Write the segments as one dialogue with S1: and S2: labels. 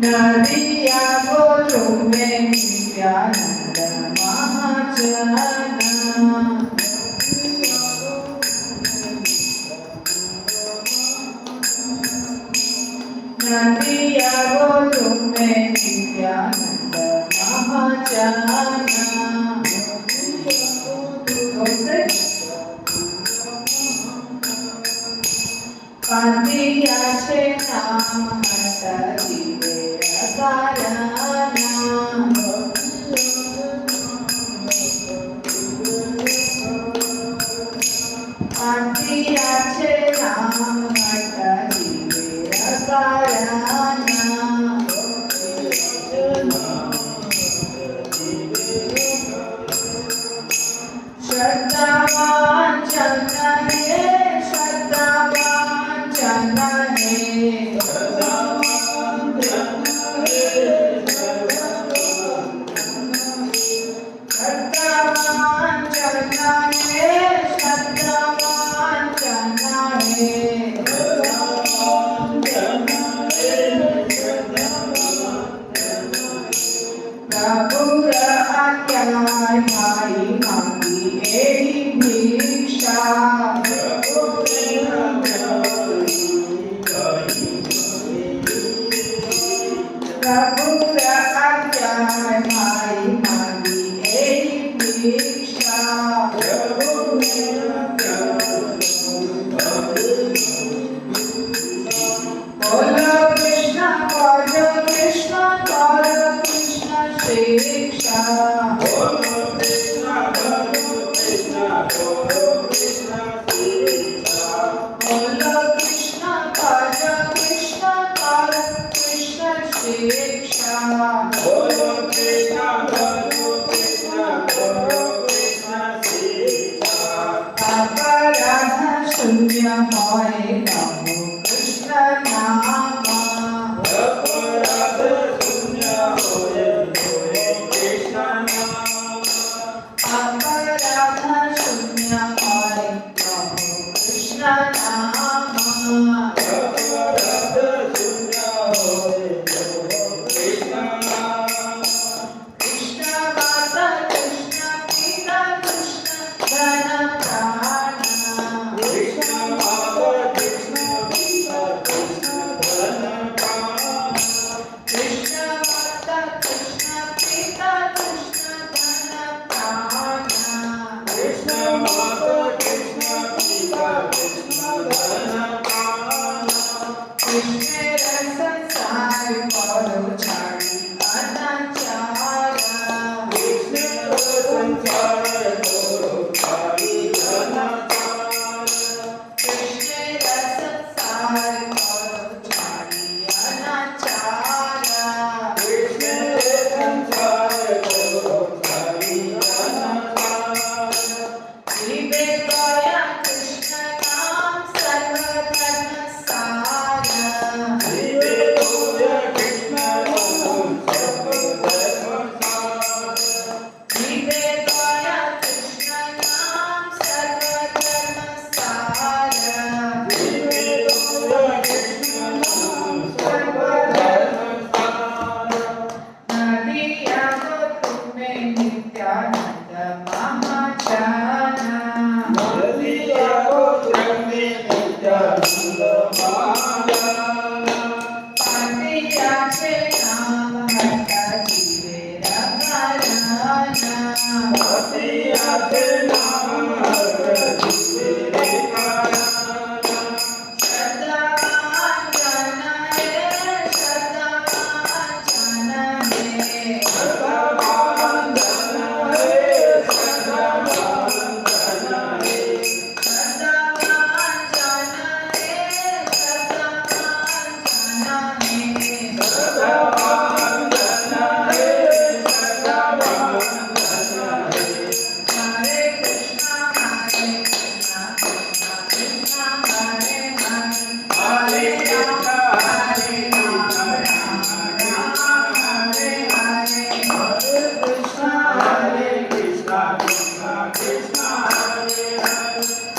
S1: नदिया गोलू में नित्यानंद महाजना नदिया गोलू में नित्यानंद महाजना कांतिया छे नाम हटा जीवे अकारणा कांतिया छे नाम हटा जीवे अकारणा श्रद्धावान चंदन है श्रद्धावान चंदन है श्रद्धावान चंदन है श्रद्धावान चंदन है प्रभुर आज्ञा भाई मांगी एही भिक्षा प्रभुर आज्ञा भाई मांगी एही भिक्षा बोलो कृष्ण भज कृष्ण कर कृष्ण शिक्षा बोलो कृष्ण भज कृष्ण कर कृष्ण शिक्षा अपराध शून्य होए प्रभु कृष्ण नाम अपराध शून्य होए प्रभु कृष्ण नाम कृष्ण माता कृष्ण पिता कृष्ण धन प्राण कृष्ण माता कृष्ण पिता कृष्ण धन प्राण कृष्ण रस सार करो छाड़ी अनाचार कृष्ण रस सार करो छाड़ी अनाचार विवेक गया कृष्ण नाम सर्वधर्म सार विवेक गया कृष्ण नाम सर्वधर्म सार नदिया गोलू में नित्यानंद महाजना कांतिया छे नाम हटा जीवे अकारणा श्रद्धावान जन है श्रद्धावान जन है श्रद्धावान जन है श्रद्धावान जन है हरे Krishna Krishna Krishna Hare Hare Hare Ram Ram Ram Hare Hare Krishna Krishna Krishna Hare Hare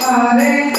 S2: Hare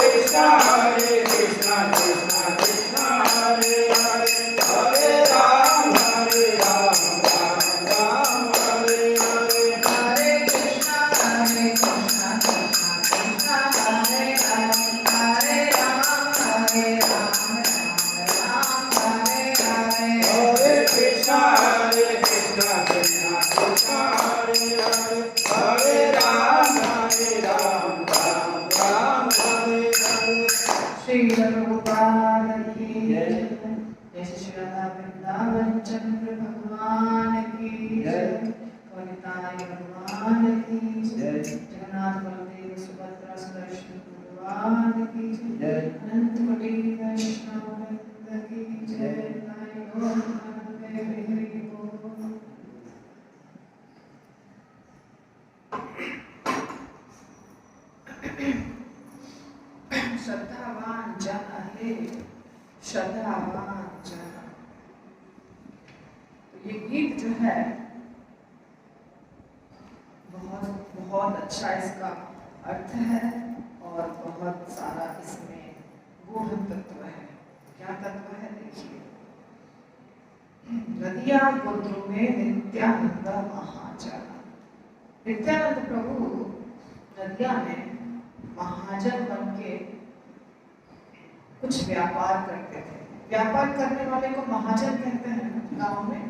S2: Krishna, Krishna Krishna Hare Hare Hare Ram Ram Ram Hare Hare
S1: Hare Krishna Krishna Krishna Hare Hare Hare Ram Ram Ram Hare Hare
S2: Hare Krishna Krishna Krishna Hare Hare Hare Ram Ram Ram Hare Hare
S1: Shri Prabhupada की जय जय श्री राधा वृंदावन चंद्र भगवान की जय कविताय भगवान की जय जगन्नाथ बलदेव सुभद्रा सुदर्शन भगवान की जय अनंत कोटि वैष्णव वृंद की जय नारायण गौर हरि हरि बोल। श्रद्धावान जन है, श्रद्धावान जन। तो ये गीत जो है बहुत बहुत अच्छा इसका अर्थ है और बहुत सारा इसमें गूढ़ तत्व है। क्या तत्व है देखिए। नदिया गोत्र में नित्यानंद महाजन। नित्यानंद प्रभु नदिया में महाजन बन के कुछ व्यापार करते थे। व्यापार करने वाले को महाजन कहते हैं गांव में।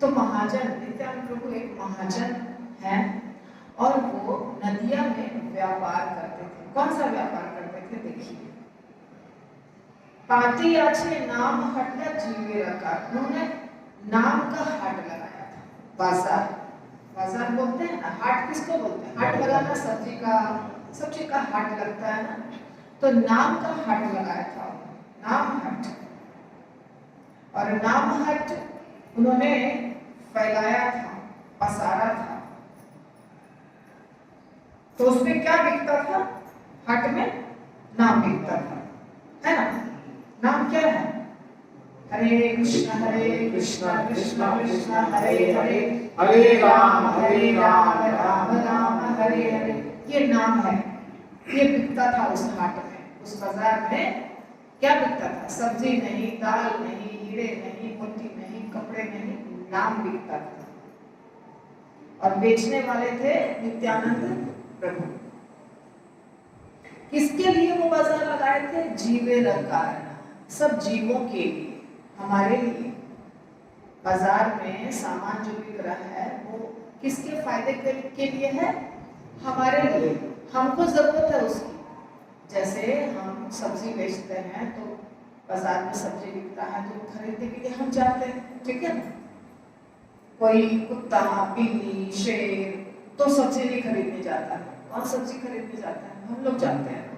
S1: तो महाजन नित्यानंद प्रभु एक महाजन है और वो नदिया में व्यापार करते थे। कौन सा व्यापार करते थे देखिए। पाती आछे नाम हटला जीवे रखा। उन्होंने नाम का हाट लगाया था। बाजार, बाजार बोलते हैं ना, हाट किसको बोलते हैं? हाट लगाना सब्जी का हाट लगता है ना। तो नाम का हाट लगाया था, नाम हट। और नाम हट उन्होंने फैलाया था, पसारा था। तो उसमें क्या बिकता था? हट में नाम बिकता था, है ना। नाम क्या है? हरे कृष्णा कृष्णा कृष्णा हरे हरे
S2: हरे राम
S1: राम राम हरे हरे। ये नाम है। ये बिकता था उस हाट में, उस बाजार में। क्या बिकता था? सब्जी नहीं, दाल नहीं, हीरे नहीं, मोती नहीं, कपड़े नहीं, नाम बिकता था। और बेचने वाले थे नित्यानंद प्रभु। किसके लिए वो बाजार लगाए थे? जीवे रकार, सब जीवों के लिए, हमारे लिए। बाजार में सामान जो बिक रहा है वो किसके फायदे के लिए है? हमारे लिए। हमको जरूरत है उसकी। जैसे हम सब्जी बेचते हैं तो बाजार में सब्जी बिकता है तो खरीदने के लिए हम जाते हैं, ठीक है ना। कोई कुत्ता, बिल्ली, शेर तो सब्जी नहीं खरीदने जाता है। कौन सब्जी खरीदने जाता है? हम लोग जाते हैं।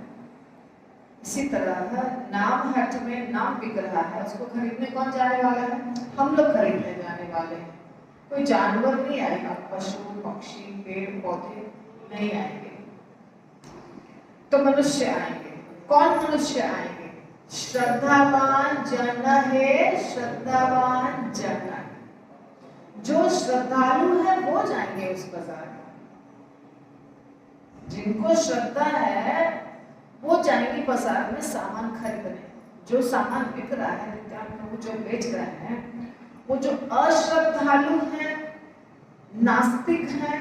S1: इसी तरह नाम हट में नाम बिक रहा है, उसको खरीदने कौन जाने वाला है? हम लोग खरीदने जाने वाले हैं। कोई जानवर नहीं आएगा, पशु पक्षी पेड़ पौधे नहीं आएंगे, तो मनुष्य आएंगे। कौन मनुष्य आएंगे? श्रद्धावान जन है, श्रद्धावान जन। जो श्रद्धालु है वो जाएंगे उस बाजार में। जिनको श्रद्धा है वो जाएंगे बाजार में सामान खरीदने। जो सामान बिक रहा है, वो जो बेच रहे हैं, वो जो अश्रद्धालु हैं, नास्तिक हैं,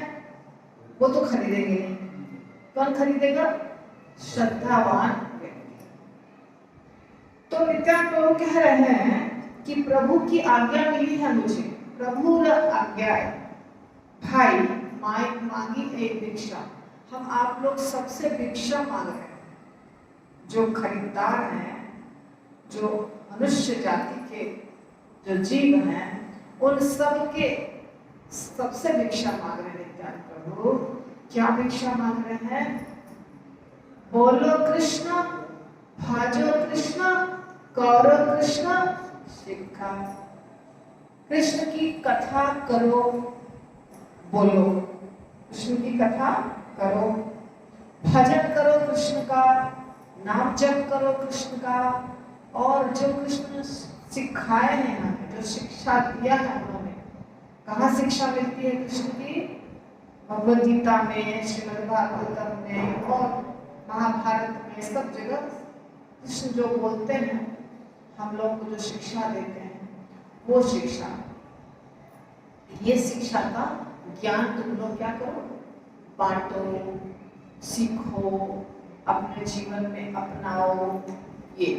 S1: वो तो खरीदेंगे नहीं। कौन खरीदेगा? श्रद्धावान व्यक्ति। तो नित्यानंद प्रभु कह रहे हैं कि प्रभु की आज्ञा मिली है मुझे। प्रभु आज्ञा है भाई मांगी एक भिक्षा। हम आप लोग सबसे भिक्षा मांग रहे हैं। जो खरीदार हैं, जो मनुष्य जाति के जो जीव हैं, उन सब के सबसे भिक्षा मांग रहे हैं नित्यानंद प्रभु। क्या भिक्षा मांग रहे हैं? बोलो कृष्ण, भाजो कृष्ण, करो कृष्ण शिक्षा। कृष्ण की कथा करो, बोलो कृष्ण की कथा करो, भजन करो कृष्ण का, नाम जप करो कृष्ण का। और जो कृष्ण सिखाए हैं हमें, जो शिक्षा दिया है उन्होंने, कहाँ शिक्षा मिलती है कृष्ण की? भगवद गीता में, श्रीमद् भागवतम में और महाभारत में, सब जगह कृष्ण जो बोलते हैं हम लोग को जो शिक्षा देते हैं वो शिक्षा, ये शिक्षा का ज्ञान तुम लोग क्या करो, बांटो, सीखो, अपने जीवन में अपनाओ। ये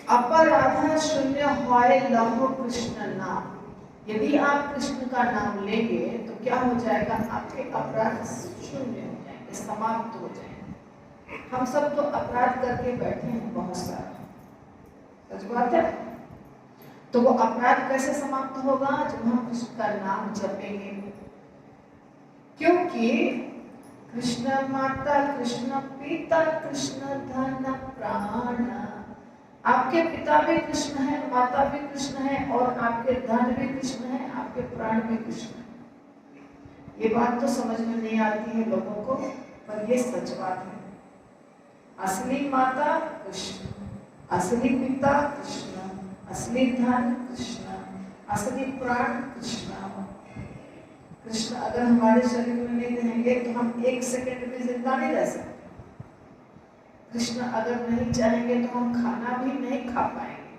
S1: अपराधा शून्य होय लहो कृष्ण नाम, यदि आप कृष्ण का नाम लेंगे तो क्या हो जाएगा, आपके अपराध शून्य हो जाएंगे, समाप्त हो जाएंगे। हम सब तो अपराध करके बैठे हैं बहुत सारा, सच बात है। तो वो अपराध कैसे समाप्त होगा, जब हम कृष्ण का नाम जपेंगे। क्योंकि कृष्ण माता, कृष्ण पिता, कृष्ण धन प्राण, आपके पिता भी कृष्ण है, माता भी कृष्ण है, और आपके धन भी कृष्ण है, आपके प्राण भी कृष्ण है। ये बात तो समझ में नहीं आती है लोगों को, पर ये सच बात है। असली माता कृष्ण, असली पिता कृष्ण, असली धन कृष्ण, असली प्राण कृष्ण। कृष्ण अगर हमारे शरीर में नहीं रहेंगे तो हम एक सेकंड भी जिंदा नहीं रह सकते। कृष्ण अगर नहीं चाहेंगे तो हम खाना भी नहीं खा पाएंगे,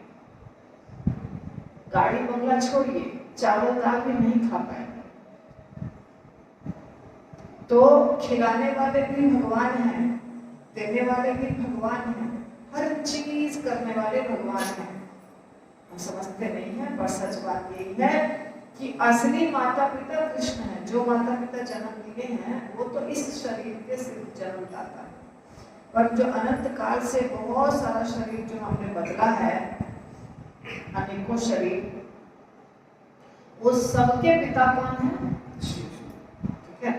S1: गाड़ी बंगला छोड़िए, चावल दाल भी नहीं खा पाएंगे। तो खिलाने वाले भी भगवान हैं, देने वाले भी भगवान हैं, हर चीज करने वाले भगवान हैं। हम समझते नहीं हैं, पर सच बात यही है कि असली माता पिता कृष्ण है। जो माता पिता जन्म दिए हैं वो तो इस शरीर के सिर्फ जन्मदाता है, पर जो अनंत काल से बहुत सारा शरीर जो हमने बदला है, अनेकों शरीर, वो सबके पिता कौन है, ठीक है।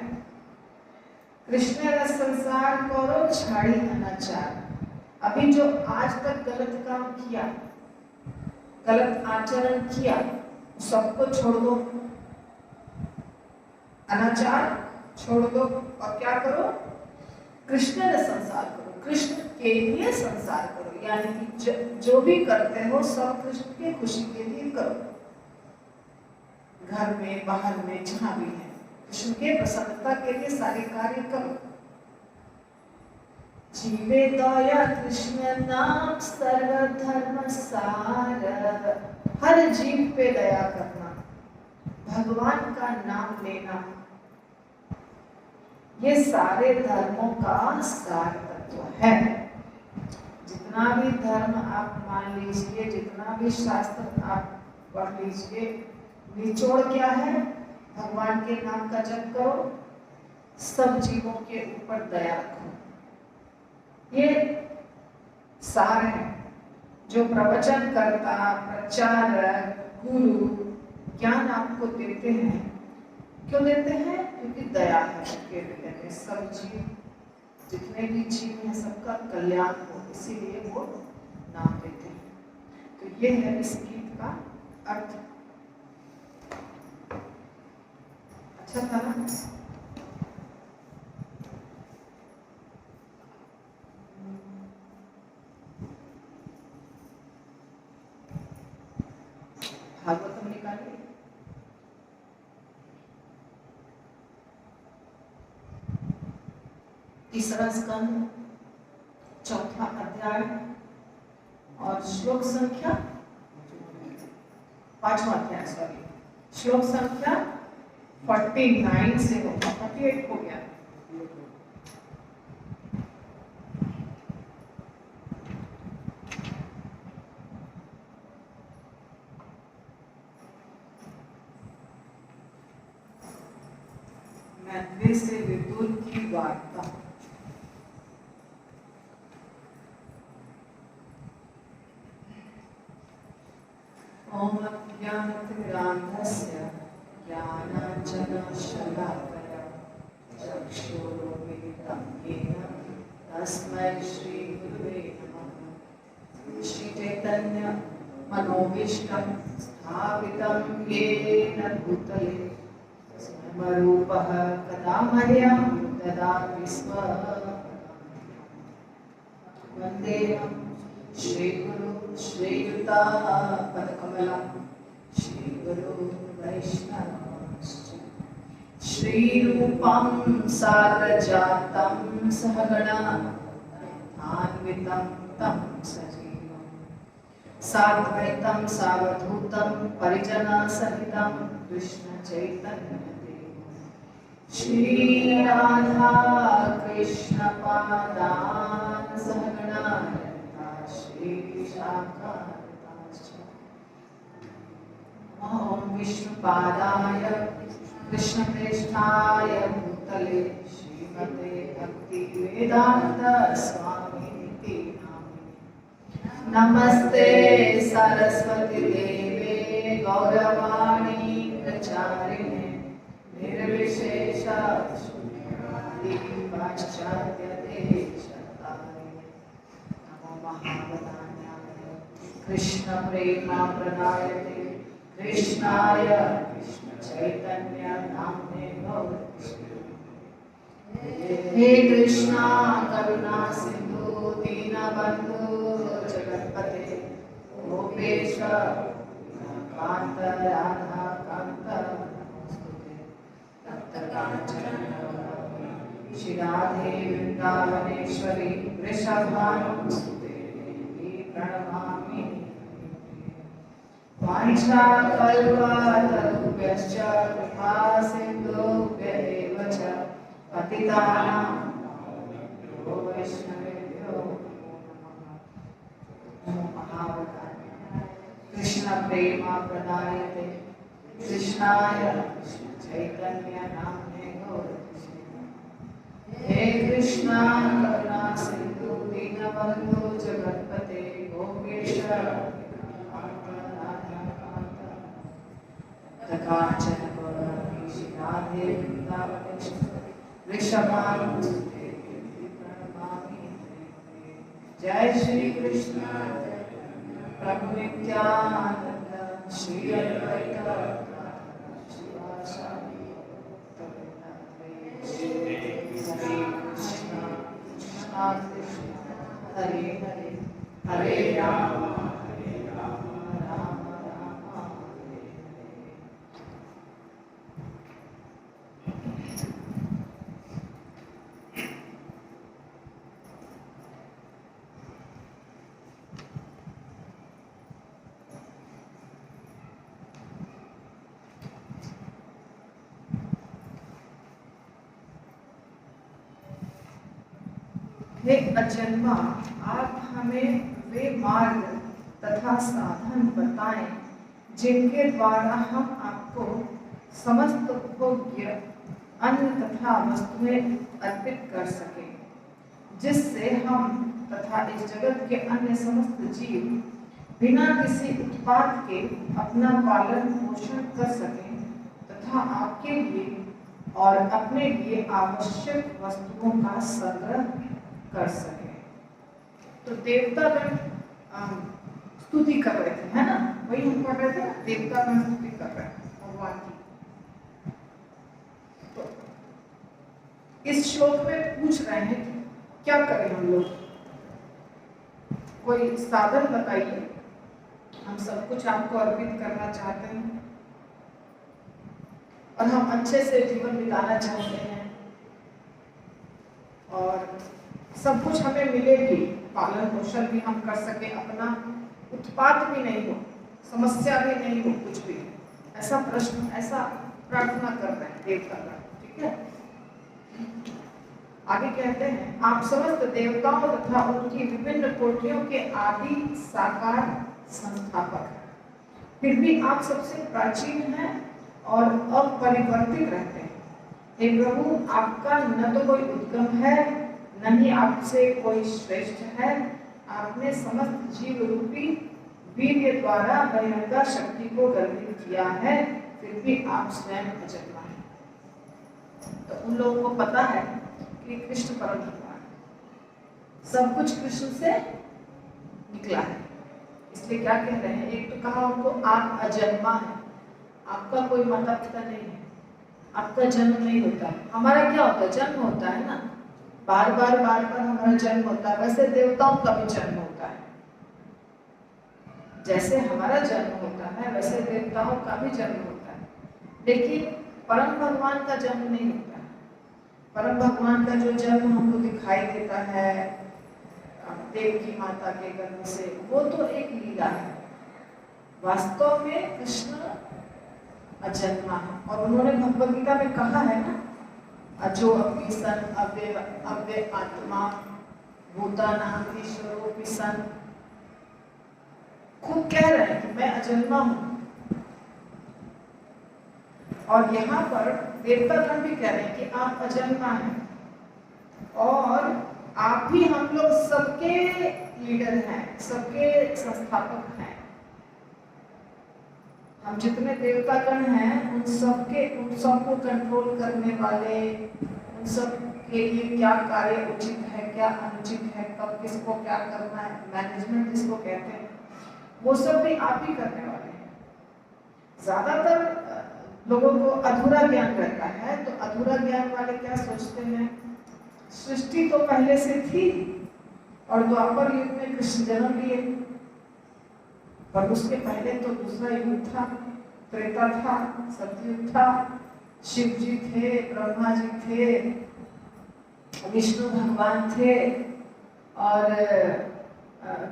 S1: कृष्ण का संसार करो छाड़ी अनाचार। अभी जो आज तक गलत काम किया, गलत आचरण किया, सबको छोड़ दो, अनाचार छोड़ दो, और क्या करो, कृष्ण का संसार करो, कृष्ण के लिए संसार करो। यानी कि जो भी करते हो सब कृष्ण की खुशी के लिए करो, घर में बाहर में जहां भी है, कृष्ण के प्रसन्नता के लिए सारे कार्य करो। जीवे दया कृष्ण नाम सर्वधर्म सार, हर जीव पे दया करना, भगवान का नाम लेना, ये सारे धर्मों का सार तत्व है। जितना भी धर्म आप मान लीजिए, जितना भी शास्त्र आप पढ़ लीजिए, निचोड़ क्या है, भगवान के नाम का जप करो, सब जीवों के ऊपर दया रखो। ये सार है। जो प्रवचन करता, प्रचारक, गुरु ज्ञान आपको देते हैं, क्यों देते हैं, क्योंकि दया है उनके हृदय में। सब जीव, जितने भी जीव हैं, सबका कल्याण हो, इसीलिए वो नाम देते हैं। तो ये है इस गीत का अर्थ। अच्छा था ना? भागवतम निकालिए। तीसरा स्कंद, चौथा अध्याय, और श्लोक संख्या, पांचवा अध्याय, सॉरी, श्लोक संख्या 49 से होगा, 48 हो गया। मैत्री से विदुर की वार्ता। ओम ज्ञानतिमिरान्धस्य ज्ञानाञ्जनशलाकया चक्षुरुन्मीलितं येन तस्मै श्रीगुरुवे नमः। श्रीचैतन्य मनोभीष्टं स्थापितं येन भूतले स्वयंरूपः कदा मह्यं ददाति स्म। वन्देऽहं श्रीगुरु श्रीयुतापदकमलं श्रीगुरु वैष्णवंश्च। श्रीरूपं साग्रजातं सहगणा अन्वितं तं सजीवं साद्वैतं सावधूतं परिजनसहितं कृष्ण चैतन्य देव श्री राधा कृष्ण पादान् सहगणा ललिता श्री विशाखान्विताश्च ओम विष्णुपादाय कृष्णप्रेष्ठाय भूतले श्रीमते भक्तिवेदान्त स्वामिनिति नामिने नमस्ते सरस्वती देवे गौरवाणी प्रचारिणे निर्विशेष शून्यवादी पाश्चात्य देशतारिणे नमो महावदान्याय कृष्ण प्रेमा प्रदायते कृष्णाय कृष्ण चैतन्य नामने गौरवाणी हे कृष्णा करुणा सिंधु दीनबंधु जगत्पते गोपेश कांत राधा कांत तप्तकांचन श्री राधे वृंदावनेश्वरी वृषभानुसुते देवी प्रणमामि वाञ्छाकल्पतरुभ्यश्च कृपा सिन्धुभ्य एव च पतितानां वैष्णवेभ्यो नमो महावताय कृष्ण प्रेमा प्रदायते कृष्णाय कृष्ण चैतन्य नामने गौरवाणी हे कृष्णा करुणा सिंधु दीनबंधु जगत्पते गोपेश कांचन गौरवाणी श्री राधे वृंदावनेश्वरी वृषभानुसुते देवी प्रणमामि जय श्री कृष्ण प्रभु नित्यानंद श्री अद्वैत शिवासादि हरे कृष्ण कृष्ण कृष्ण हरे हरे हरे राम राम राम हरे हरे। हे अजन्मा, आप हमें वे मार्ग तथा साधन बताएं जिनके द्वारा हम आपको समस्त भोग्य अन्न तथा वस्तुएं अर्पित कर सकें, जिससे हम तथा इस जगत के अन्य समस्त जीव बिना किसी उत्पात के अपना पालन पोषण कर सकें तथा आपके लिए और अपने लिए आवश्यक वस्तुओं का संग्रह कर सके। तो देवतागण स्तुति कर रहे थे, है ना? वही हम कर रहे थे ना, देवतागण स्तुति कर रहे हैं भगवान की। तो इस श्लोक में पूछ रहे हैं कि क्या करें हम लोग, कोई साधन बताइए, हम सब कुछ आपको अर्पित करना चाहते हैं और हम अच्छे से जीवन बिताना चाहते हैं और सब कुछ हमें मिले भी, पालन पोषण भी हम कर सके, अपना उत्पाद भी नहीं हो, समस्या भी नहीं हो, कुछ भी, ऐसा प्रश्न, ऐसा प्रार्थना कर रहे हैं देवतागण। ठीक है, आगे कहते हैं, आप समस्त देवताओं तथा उनकी विभिन्न कोटियों के आदि साकार संस्थापक हैं, फिर भी आप सबसे प्राचीन हैं और अपरिवर्तित रहते हैं। हे प्रभु, आपका न तो कोई उद्गम है, न ही आपसे कोई श्रेष्ठ है। आपने समस्त जीव रूपी वीर्य द्वारा बहिरंगा शक्ति को गर्भित किया है, फिर भी आप स्वयं अजन्मा हैं। तो उन लोगों को पता है कि कृष्ण परम भगवान, सब कुछ कृष्ण से निकला है, इसलिए क्या कह रहे हैं, एक तो कहा उनको आप अजन्मा हैं, आपका कोई माता पिता नहीं है, आपका जन्म नहीं होता है। हमारा क्या होता है, जन्म होता है ना, बार बार हमारा जन्म होता है। वैसे देवताओं का भी जन्म होता है, जैसे हमारा जन्म होता है वैसे देवताओं का भी जन्म होता है, लेकिन परम भगवान का जन्म नहीं होता है। परम भगवान का जो जन्म हमको दिखाई देता है देवकी माता के गर्भ से, वो तो एक लीला है। वास्तव में कृष्ण अजन्मा है। और उन्होंने भगवद गीता में कहा है ना, अजो अपि सन अव्यय आत्मा भूतानां ईश्वरोऽपि सन। खुद कह रहे हैं कि मैं अजन्मा हूं। और यहाँ पर देवतागण भी कह रहे हैं कि आप अजन्मा हैं और आप ही हम लोग सबके लीडर हैं, सबके संस्थापक हैं। हम जितने देवतागण हैं उन सबको कंट्रोल करने वाले, उन सब के लिए क्या कार्य उचित है, क्या अनुचित है, कब किसको क्या करना है, मैनेजमेंट जिसको कहते हैं, वो सब भी आप ही करने वाले हैं। ज्यादातर लोगों को अधूरा ज्ञान रहता है, तो अधूरा ज्ञान वाले क्या सोचते हैं, सृष्टि तो पहले से थी और द्वापर युग में कृष्ण जन्म लिए, पर उसके पहले तो दूसरा युग था, त्रेता था, सतयुग था, शिव जी थे, ब्रह्मा जी थे, विष्णु भगवान थे, और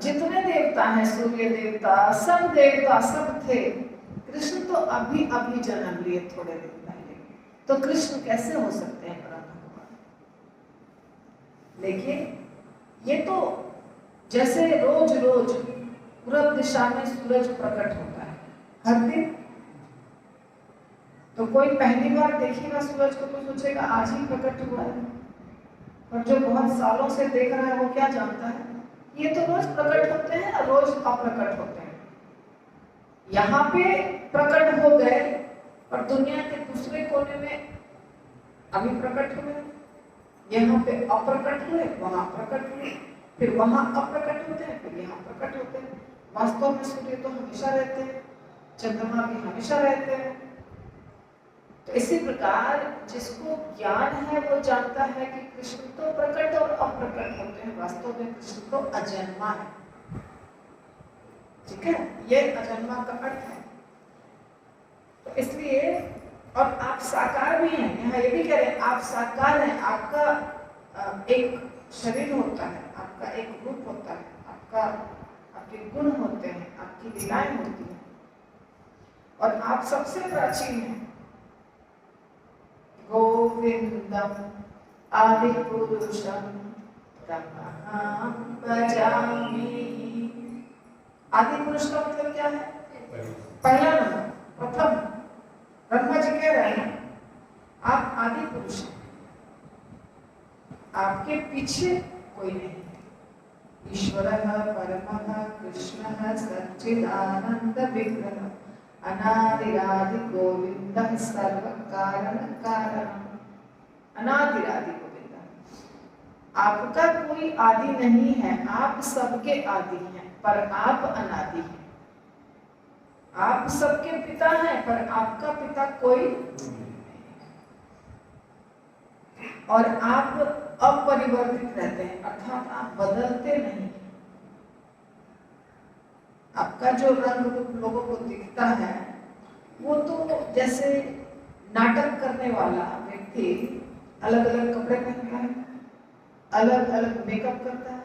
S1: जितने देवता हैं, सूर्य देवता, सब देवता सब थे। कृष्ण तो अभी अभी जन्म लिए थोड़े दिन पहले, तो कृष्ण कैसे हो सकते हैं परम भगवान? लेकिन ये तो जैसे रोज रोज पूरब दिशा में सूरज प्रकट होता है हर दिन, तो कोई पहली बार देखेगा सूरज को तो सोचेगा आज ही प्रकट हुआ है, और जो बहुत सालों से देख रहा है वो क्या जानता है, ये तो रोज प्रकट होते हैं और रोज अप्रकट होते हैं। यहाँ पे प्रकट हो गए और दुनिया के दूसरे कोने में अभी प्रकट हुए, यहाँ पे अप्रकट हुए, वहां प्रकट हुए, फिर वहां अप्रकट होते हैं, फिर यहाँ प्रकट होते हैं। वास्तव में सूर्य तो हमेशा रहते हैं, चंद्रमा भी हमेशा रहते हैं। तो इसी प्रकार जिसको ज्ञान है वो जानता है कि कृष्ण तो प्रकट और अप्रकट होते हैं, वास्तव में कृष्ण तो अजन्मा है। ठीक है, ये अजन्मा का अर्थ है। तो इसलिए, और आप साकार भी हैं, यहाँ ये भी कह रहे हैं आप साकार हैं, आपका एक शरीर होता है, आपका एक रूप होता है, आपके गुण होते हैं, आपकी लीलाएं होती हैं, और आप सबसे प्राचीन हैं। गोविंदम आदि पुरुषम ब्रह्मणा भजामि। आदि पुरुष का मतलब क्या है? पहला नंबर, प्रथम। ब्रह्मा जी कह रहे हैं आप आदि पुरुष हैं, आपके पीछे कोई नहीं है। ईश्वरः परमः कृष्णः सच्चिदानंद विग्रह अनादिरादि गोविंदः सर्वकारण कारणः। अनादिरादि गोविंद, आपका कोई आदि नहीं है, आप सबके आदि हैं, पर आप अनादि हैं। आप सबके पिता हैं, पर आपका पिता कोई नहीं। और आप अपरिवर्तित रहते हैं, अर्थात आप बदलते नहीं। आपका जो रंग रूप लोगों को दिखता है वो तो जैसे नाटक करने वाला व्यक्ति अलग अलग कपड़े पहनता है, अलग अलग मेकअप करता है,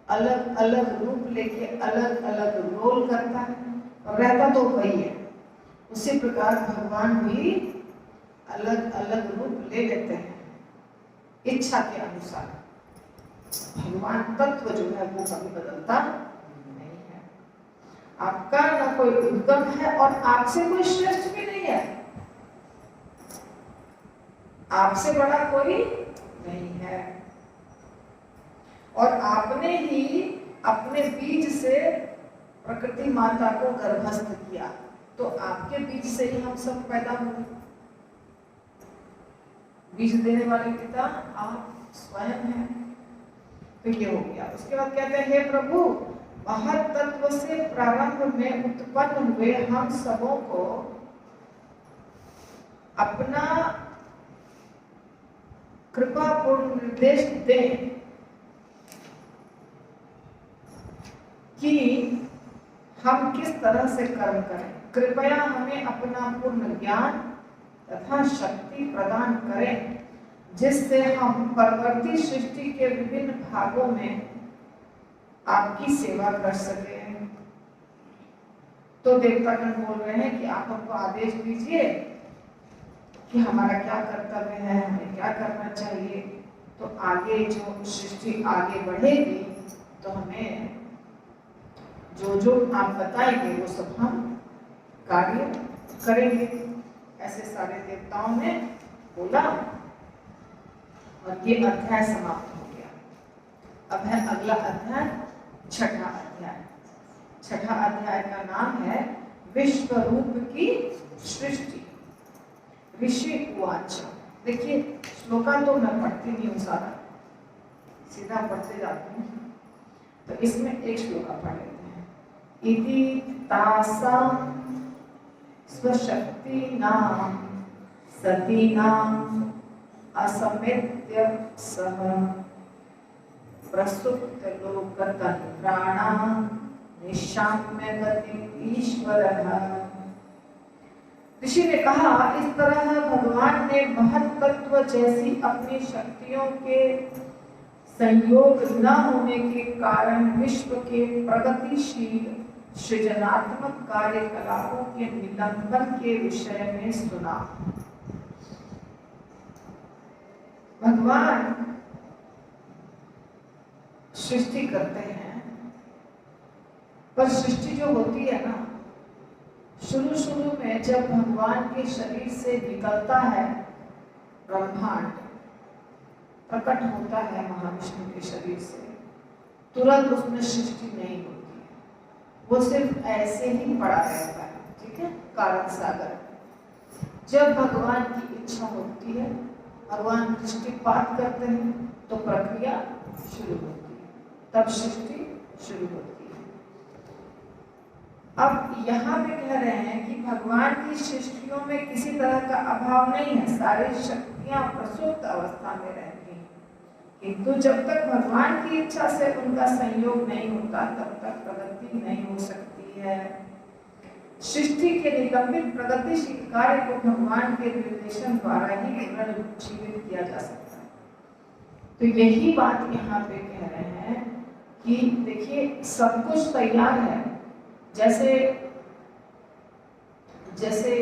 S1: अलग अलग रूप लेके अलग अलग रोल करता है, और रहता तो वही है। उसी प्रकार भगवान भी अलग अलग रूप ले लेते हैं इच्छा के अनुसार। भगवान तत्व जो है वो कभी बदलता नहीं है। आपका न कोई उद्गम है और आपसे कोई श्रेष्ठ भी नहीं है, आपसे बड़ा कोई नहीं है। और आपने ही अपने बीज से प्रकृति माता को गर्भस्थ किया, तो आपके बीज से ही हम सब पैदा हुए। बीज देने वाले पिता आप स्वयं हैं। तो ये हो गया। उसके बाद कहते हैं, हे प्रभु, महत् तत्व से प्रारंभ में उत्पन्न हुए हम सबों को अपना कृपा पूर्ण निर्देश दें कि हम किस तरह से कर्म करें। कृपया हमें अपना पूर्ण ज्ञान तथा शक्ति प्रदान करें, जिससे हम परवर्ती सृष्टि के विभिन्न भागों में आपकी सेवा कर सके। तो देवतागण बोल रहे हैं कि आप हमको आदेश दीजिए कि हमारा क्या कर्तव्य है, हमें क्या करना चाहिए। तो आगे जो सृष्टि आगे बढ़ेगी तो हमें जो जो आप बताएंगे वो सब हम कार्य करेंगे। ऐसे सारे देवताओं ने बोला और ये अध्याय समाप्त हो गया। अब है अगला अध्याय, छठा अध्याय। छठा अध्याय का नाम है विश्व रूप की सृष्टि। ऋषि उवाच। देखिए श्लोका तो मैं पढ़ती नहीं हूँ सारा, सीधा पढ़ते जाती हूँ, तो इसमें एक श्लोका पढ़ लेते हैं। इति तासां स्वशक्तीनां सतीनां असमेत्य सह प्रसुप्तलोकतन्त्राणां निशाम्य गतिम् ईश्वरः। ऋषि ने कहा, इस तरह भगवान ने महत् तत्व जैसी अपनी शक्तियों के संयोग न होने के कारण विश्व के प्रगतिशील सृजनात्मक कार्यकलापों के निलंबन के विषय में सुना। भगवान सृष्टि करते हैं, पर सृष्टि जो होती है ना, शुरू में जब भगवान के शरीर से निकलता है ब्रह्मांड, प्रकट होता है महाविष्णु के शरीर से, तुरंत उसमें सृष्टि नहीं होती है, वो सिर्फ ऐसे ही पड़ा रहता है। ठीक है, कारण सागर। जब भगवान की इच्छा होती है, भगवान दृष्टिपात करते हैं तो प्रक्रिया शुरू होती है, तब सृष्टि शुरू होती है। अब यहाँ पे कह रहे हैं कि भगवान की सृष्टियों में किसी तरह का अभाव नहीं है, सारी शक्तियां प्रसुप्त अवस्था में रहती हैं, किंतु जब तक भगवान की इच्छा से उनका संयोग नहीं होता तब तक प्रगति नहीं हो सकती है। सृष्टि के निलंबित प्रगतिशील कार्य को भगवान के निर्देशन द्वारा ही पुनर्जीवित किया जा सकता है। तो यही बात यहाँ पे कह रहे हैं कि देखिए सब कुछ तैयार है। जैसे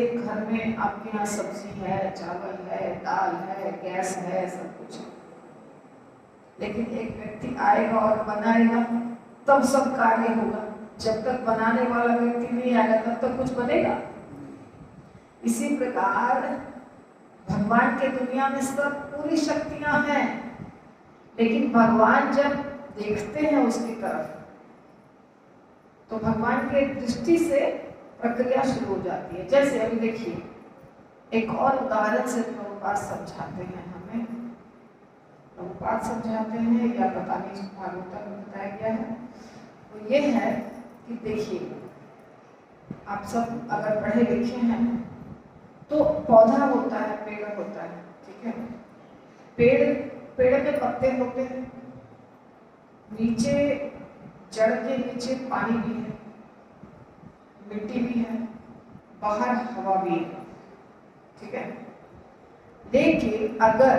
S1: घर में आपके यहाँ सब्जी है, चावल है, दाल है, गैस है, सब कुछ है, लेकिन एक व्यक्ति आएगा और बनाएगा तब सब कार्य होगा। जब तक बनाने वाला व्यक्ति नहीं आएगा तब तक कुछ बनेगा। इसी प्रकार भगवान के दुनिया में सब पूरी शक्तियां हैं, लेकिन भगवान जब देखते हैं उसकी तरफ तो भगवान के दृष्टि से प्रक्रिया शुरू हो जाती है। जैसे अभी देखिए, एक और उदाहरण से प्रभुपाद समझाते हैं हमें, प्रभुपाद समझाते हैं या पता नहीं भागवत में बताया गया है, तो ये है कि देखिए आप सब अगर पढ़े लिखे हैं तो पौधा होता है, पेड़ होता है, ठीक है, पेड़ में पत्ते होते हैं, नीचे जड़ के नीचे पानी भी है, मिट्टी भी है, बाहर हवा भी है, ठीक है। लेकिन अगर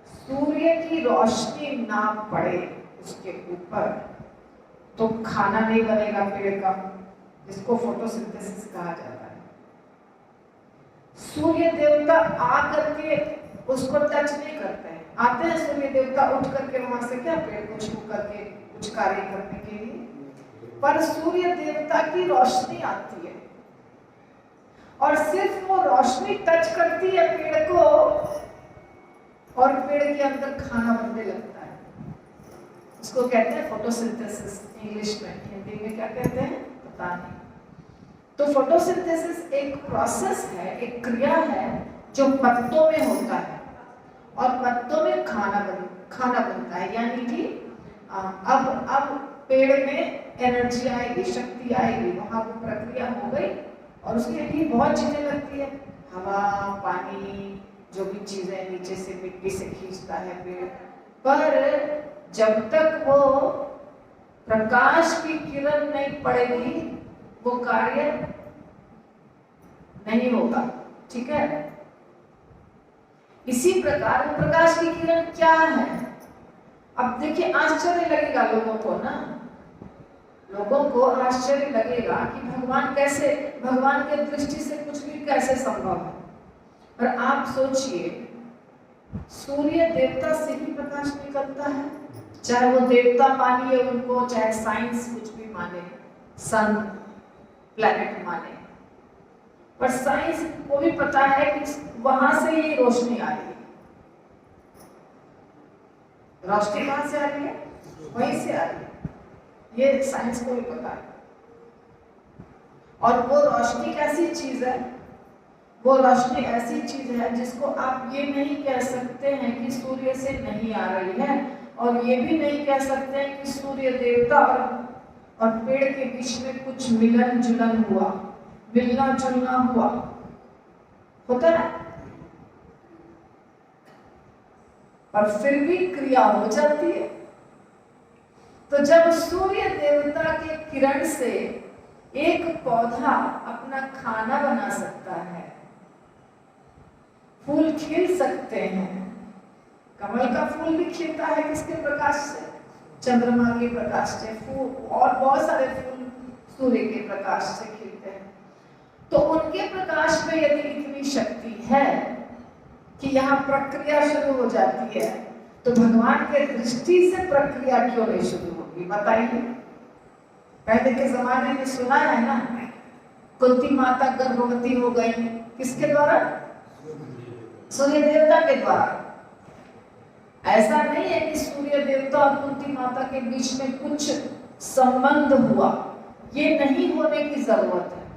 S1: सूर्य की रोशनी ना पड़े उसके ऊपर तो खाना नहीं बनेगा पेड़ का, जिसको फोटोसिंथेसिस कहा जाता है। सूर्य देवता आ करके उसको टच नहीं करते हैं, आते हैं सूर्य देवता उठ करके वहां से क्या पेड़ को छू करके कुछ कार्य करने के लिए, पर सूर्य देवता की रोशनी आती है और सिर्फ वो रोशनी टच करती है पेड़ को और पेड़ के अंदर खाना बनने लगता है। उसको कहते हैं फोटोसिंथेसिस, इंग्लिश में, हिंदी में क्या कहते हैं पता नहीं। तो फोटोसिंथेसिस एक प्रोसेस है, एक क्रिया है जो पत्तों में होता है और पत्तों में खाना बनता है, यानी कि अब पेड़ में एनर्जी आएगी, शक्ति आएगी, वहां वो प्रक्रिया हो गई और उसके लिए बहुत चीजें लगती है, हवा, पानी, जो भी चीजें नीचे से मिट्टी से खींचता है पेड़। पर जब तक वो प्रकाश की किरण नहीं पड़ेगी वो कार्य नहीं होगा, ठीक है। इसी प्रकार प्रकाश की किरण क्या है, अब देखिए आश्चर्य लगेगा लोगों को ना, लोगों को आश्चर्य लगेगा कि भगवान के दृष्टि से कुछ भी कैसे संभव है। पर आप सोचिए, सूर्य देवता से ही प्रकाश निकलता है, चाहे वो देवता मानिए उनको, चाहे साइंस कुछ भी माने, सन प्लैनेट माने, पर साइंस को भी पता है कि वहां से ये रोशनी आ रही है। रोशनी कहां से आ रही है? वहीं से आ रही है, ये साइंस को भी पता है। और वो रोशनी कैसी चीज है? वो रोशनी ऐसी चीज है जिसको आप ये नहीं कह सकते हैं कि सूर्य से नहीं आ रही है, और ये भी नहीं कह सकते हैं कि सूर्य देवता और पेड़ के बीच में कुछ मिलन जुलन हुआ, मिलना जुलना हुआ, होता है, पर फिर भी क्रिया हो जाती है। तो जब सूर्य देवता के किरण से एक पौधा अपना खाना बना सकता है, फूल खिल सकते हैं, कमल का फूल भी खिलता है किसके प्रकाश से? चंद्रमा के प्रकाश से। फूल और बहुत सारे फूल सूर्य के प्रकाश से खिलते हैं। तो उनके प्रकाश में यदि इतनी शक्ति है कि यहाँ प्रक्रिया शुरू हो जाती है, तो भगवान के दृष्टि से प्रक्रिया क्यों नहीं शुरू होगी? बताइए। पहले के जमाने में सुना है ना, कुंती माता गर्भवती हो गई, किसके द्वारा? सूर्य देवता के द्वारा। ऐसा नहीं है कि सूर्य देवता और कुंती माता के बीच में कुछ संबंध हुआ, ये नहीं होने की जरूरत है।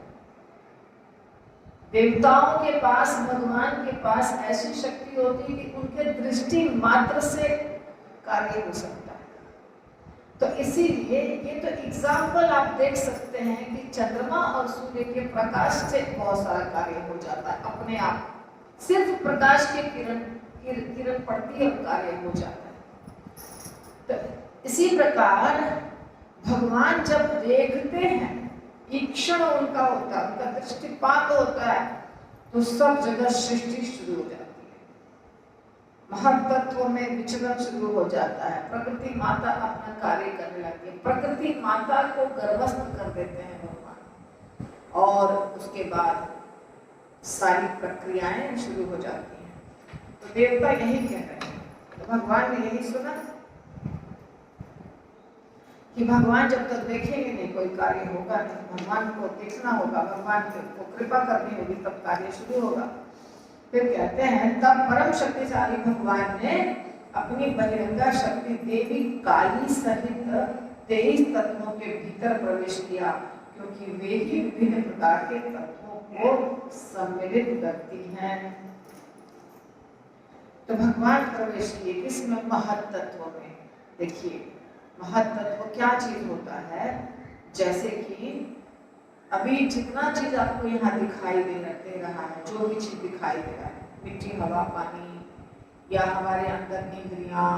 S1: देवताओं के पास, भगवान के पास ऐसी शक्ति होती है कि उनके दृष्टि मात्र से कार्य हो सकता है। तो इसीलिए ये तो एग्जाम्पल आप देख सकते हैं कि चंद्रमा और सूर्य के प्रकाश से बहुत सारा कार्य हो जाता है अपने आप। सिर्फ प्रकाश के किरण पड़ती है और कार्य हो जाता है। तो इसी प्रकार भगवान जब देखते हैं, ईक्षण उनका होता है, उनका दृष्टिपात होता है, तो सब जगह सृष्टि शुरू हो जाती है, महत्त्व में विचलन शुरू हो जाता है, प्रकृति माता अपना कार्य करने लगती है, प्रकृति माता को गर्भस्थ कर देते हैं भगवान, और उसके बाद सारी प्रक्रियाएं शुरू हो जाती हैं। तो देवता यही कह रहे हैं, तो भगवान ने यही सुना कि भगवान जब तक देखेंगे नहीं कोई कार्य होगा नहीं, भगवान को देखना होगा, भगवान को कृपा करनी होगी, तब कार्य शुरू होगा। फिर कहते हैं तब परम शक्तिशाली भगवान ने अपनी बहिरंगा शक्ति देवी काली सहित 23 तत्वों के भीतर प्रवेश किया, क्योंकि वे ही विभिन्न प्रकार के तत्वों को सम्मिलित करती हैं। तो भगवान प्रवेश किए किसमें? महत्त्व में। देखिए महत्त्व क्या चीज होता है? जैसे कि अभी जितना चीज आपको यहाँ दिखाई दे रहा है, जो भी चीज दिखाई दे रहा है, मिट्टी, हवा, पानी, या हमारे अंदर इंद्रियां,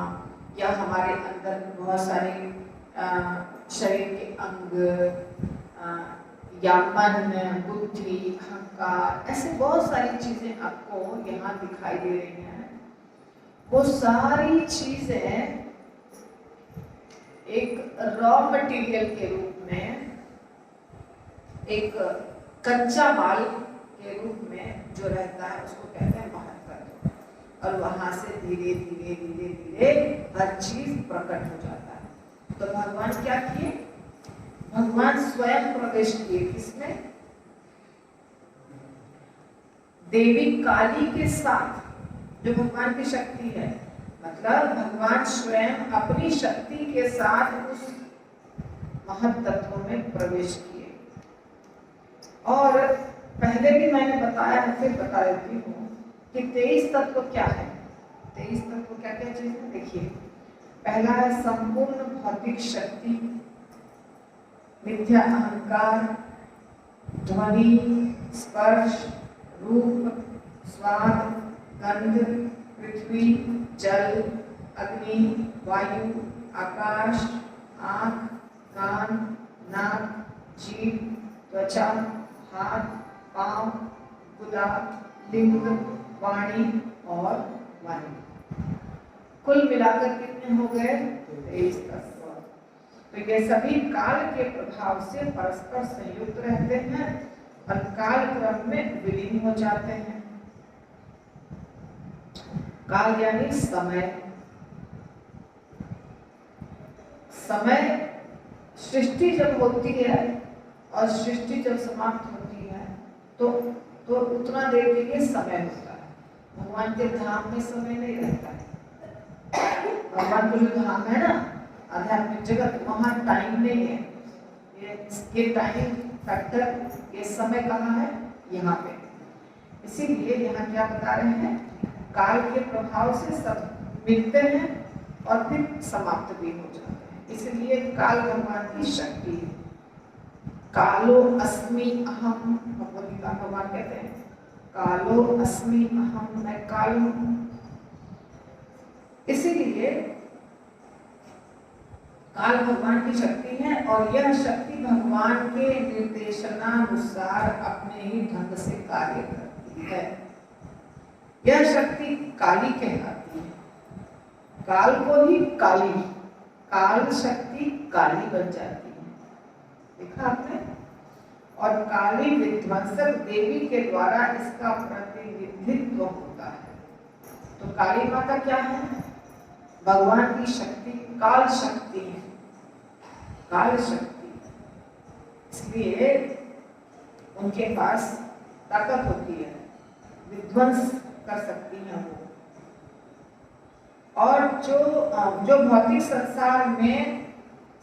S1: या हमारे अंदर बहुत सारे शरीर के अंग, या मन, बुद्धि, अहंकार, ऐसे बहुत सारी चीजें आपको यहाँ दिखाई दे रही हैं। वो सारी चीजें एक रॉ मटेरियल के रूप में, एक कच्चा माल के रूप में जो रहता है, उसको कहते हैं महत्त्व। और वहां से धीरे धीरे धीरे धीरे हर चीज प्रकट हो जाता है। तो भगवान क्या किए? भगवान स्वयं प्रवेश किए किसमें? देवी काली के साथ, जो भगवान की शक्ति है, मतलब भगवान स्वयं अपनी शक्ति के साथ उस महत्त्व में प्रवेश किए। और पहले भी मैंने बताया है, फिर बता देती हूँ कि 23 तत्व क्या है। 23 तत्व क्या क्या चीज है? देखिए, पहला है संपूर्ण भौतिक शक्ति, मिथ्या अहंकार, ध्वनि, स्पर्श, रूप, स्वाद, गंध, पृथ्वी, जल, अग्नि, वायु, आकाश, आँख, कान, नाक, जीभ, त्वचा, हाथ, पांव, गुदा, लिंग, वाणी और वाणी। कुल मिलाकर कितने हो गए? 23 तत्व। तो ये सभी काल के प्रभाव से परस्पर संयुक्त रहते हैं और काल क्रम में विलीन हो जाते हैं। काल यानी समय। समय सृष्टि जब होती है और सृष्टि जब समाप्त होती है तो उतना देर के लिए समय होता है। भगवान के धाम में समय नहीं रहता है। भगवान का जो धाम है ना आध्यात्मिक जगत, वहाँ टाइम नहीं है। ये टाइम फैक्टर, ये समय कहाँ है? यहाँ पे। इसीलिए यहाँ क्या बता रहे हैं, काल के प्रभाव से सब मिलते हैं और फिर समाप्त भी हो जाते हैं। इसलिए काल भगवान की शक्ति है। कालो अस्मि अहम, भगवद गीता भगवान कहते हैं कालो अस्मि अहम, मैं काल हूं। इसीलिए काल भगवान की शक्ति है और यह शक्ति भगवान के निर्देशनानुसार अपने ही ढंग से कार्य करती है। यह शक्ति काली कहलाती है। काल को ही काली, काल शक्ति काली बन जाती है। देखा आपने? और काली विध्वंसक देवी के द्वारा इसका प्रतिनिधित्व होता है। तो काली माता क्या है? भगवान की शक्ति काल शक्ति है, काल शक्ति। इसलिए उनके पास ताकत होती है, विध्वंस कर सकती हैं वो। और जो भौतिक संसार में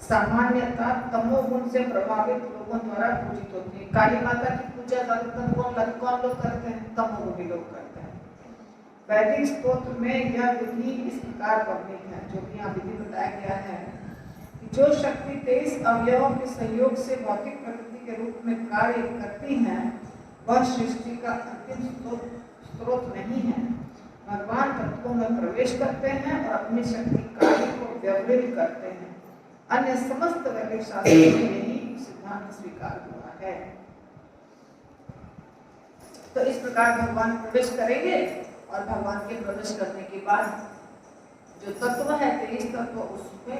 S1: सामान्यतः तमोगुण से प्रभावित लोगों द्वारा पूजित होती है। काली माता की पूजा ज्यादातर कौन लोग करते हैं? तमोगुणी लोग करते हैं। वैदिक स्तोत्र में यह विधि इस प्रकार वर्णित है, जो कि यहाँ विधि बताया गया है कि जो शक्ति 23 अवयवों के संयोग से भौतिक प्रकृति के रूप में कार्य करती है वह सृष्टि का अंतिम स्रोत नहीं है। भगवान तत्वों में प्रवेश करते हैं और अपनी शक्ति कार्य को व्यवहित करते हैं। अन्य समस्त वैदिक शास्त्रों में यही सिद्धांत स्वीकार हुआ है। तो इस प्रकार भगवान प्रवेश करेंगे और भगवान के प्रवेश करने के बाद जो तत्व है 23 तत्व, उसमें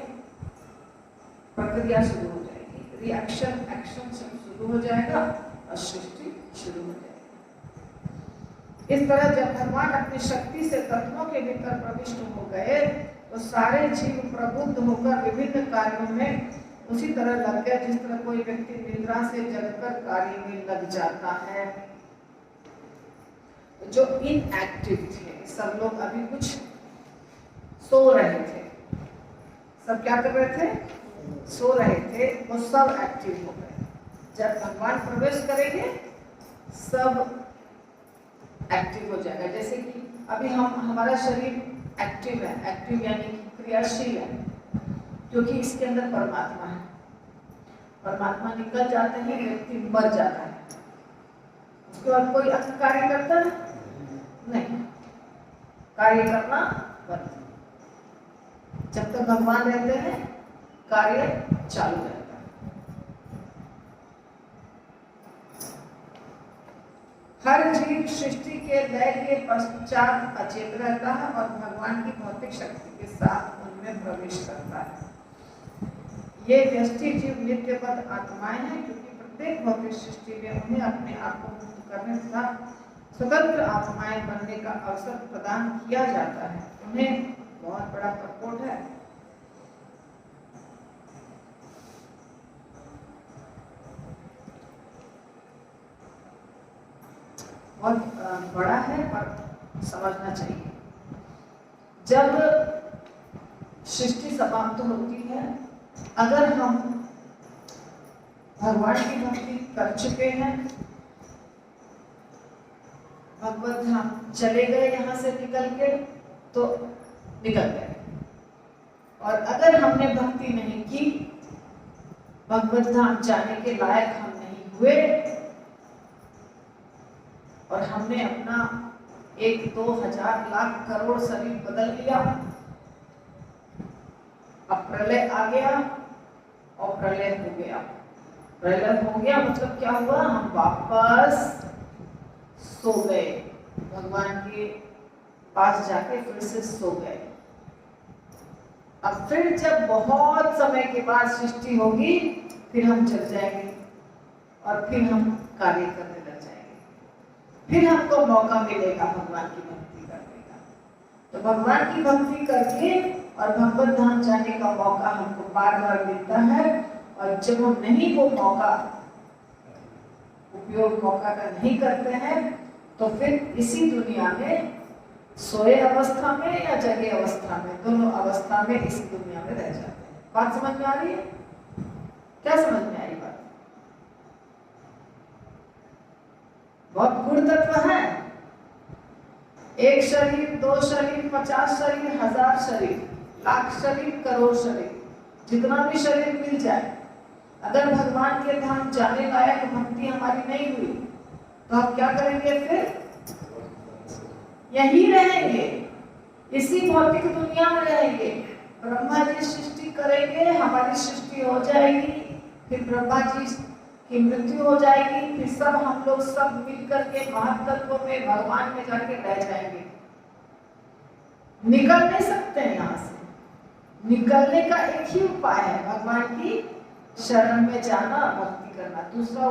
S1: प्रक्रिया शुरू हो जाएगी, रिएक्शन एक्शन सब शुरू हो जाएगा और सृष्टि शुरू हो जाएगी। इस तरह जब भगवान अपनी शक्ति से तत्वों के भीतर प्रविष्ट हो गए तो सारे जीव प्रबुद्ध होकर विभिन्न कार्यों में उसी तरह लग गए जिस तरह कोई व्यक्ति निद्रा से जगकर कार्य में लग जाता है। जो इनएक्टिव थे सब लोग अभी कुछ सो रहे थे, सब क्या कर रहे थे? सो रहे थे, वो सब एक्टिव हो गए। जब भगवान प्रवेश करेंगे सब एक्टिव हो जाएगा। जैसे कि अभी हमारा शरीर एक्टिव है, एक्टिव यानी कि क्रियाशील है, क्योंकि इसके अंदर परमात्मा है। परमात्मा निकल जाते हैं, व्यक्ति मर जाता है, उसके बाद कोई कार्य करता है नहीं, कार्य करना बंद। जब तक भगवान रहते हैं कार्य चालू रहता है। हर जीव सृष्टि के लय के पश्चात अचेत रहता है और भगवान की भौतिक शक्ति के साथ उनमें प्रवेश करता है। ये व्यष्टि जीव नित्यबद्ध आत्माएं हैं, क्योंकि प्रत्येक भौतिक सृष्टि में उन्हें अपने आप को मुक्त करने तथा स्वतंत्र आत्माएं बनने का अवसर प्रदान किया जाता है। उन्हें बहुत बड़ा प्रकोट है। बहुत बड़ा है पर समझना चाहिए। जब सृष्टि समाप्त होती है, अगर हम भगवान की भक्ति कर चुके हैं, भगवत धाम चले गए, यहाँ से निकल के तो निकल गए। और अगर हमने भक्ति नहीं की, भगवत धाम जाने के लायक हम नहीं हुए और हमने अपना 1, 2, 1000 लाख करोड़ शरीर बदल लिया, अब प्रलय आ गया और प्रलय हो गया। प्रलय हो गया मतलब क्या हुआ? हम वापस सो गए, भगवान के पास जाके फिर से सो गए। अब फिर जब बहुत समय के बाद सृष्टि होगी, फिर हम चल जाएंगे और फिर हम कार्य करने लग जाएंगे। फिर हमको मौका मिलेगा भगवान की भक्ति करने का। तो भगवान की भक्ति करके और भगवत धाम जाने का मौका हमको बार बार मिलता है। और जब हम नहीं वो मौका उपयोग मौका का नहीं करते हैं, तो फिर इसी दुनिया में सोए अवस्था में या जगे अवस्था में, दोनों अवस्था में इस दुनिया में रह जाते हैं। बात समझ में आ रही है? क्या समझ में आई बात? बहुत गुण तत्व है। एक शरीर, दो शरीर, 50 शरीर, 1000 शरीर, लाख शरीर, करोड़ शरीर, जितना भी शरीर मिल जाए, अगर भगवान के धाम जाने लायक भक्ति हमारी नहीं हुई, तो हम क्या करेंगे? फिर यही रहेंगे, इसी भौतिक दुनिया में रहेंगे। ब्रह्मा जी सृष्टि करेंगे, हमारी सृष्टि हो जाएगी, फिर ब्रह्मा जी की मृत्यु हो जाएगी, फिर सब हम लोग सब मिलकर के महातत्व में भगवान में जाके रह जाएंगे। निकल नहीं सकते हैं यहाँ से। निकलने का एक ही उपाय है, भगवान की शरण में जाना, भक्ति करना। दूसरा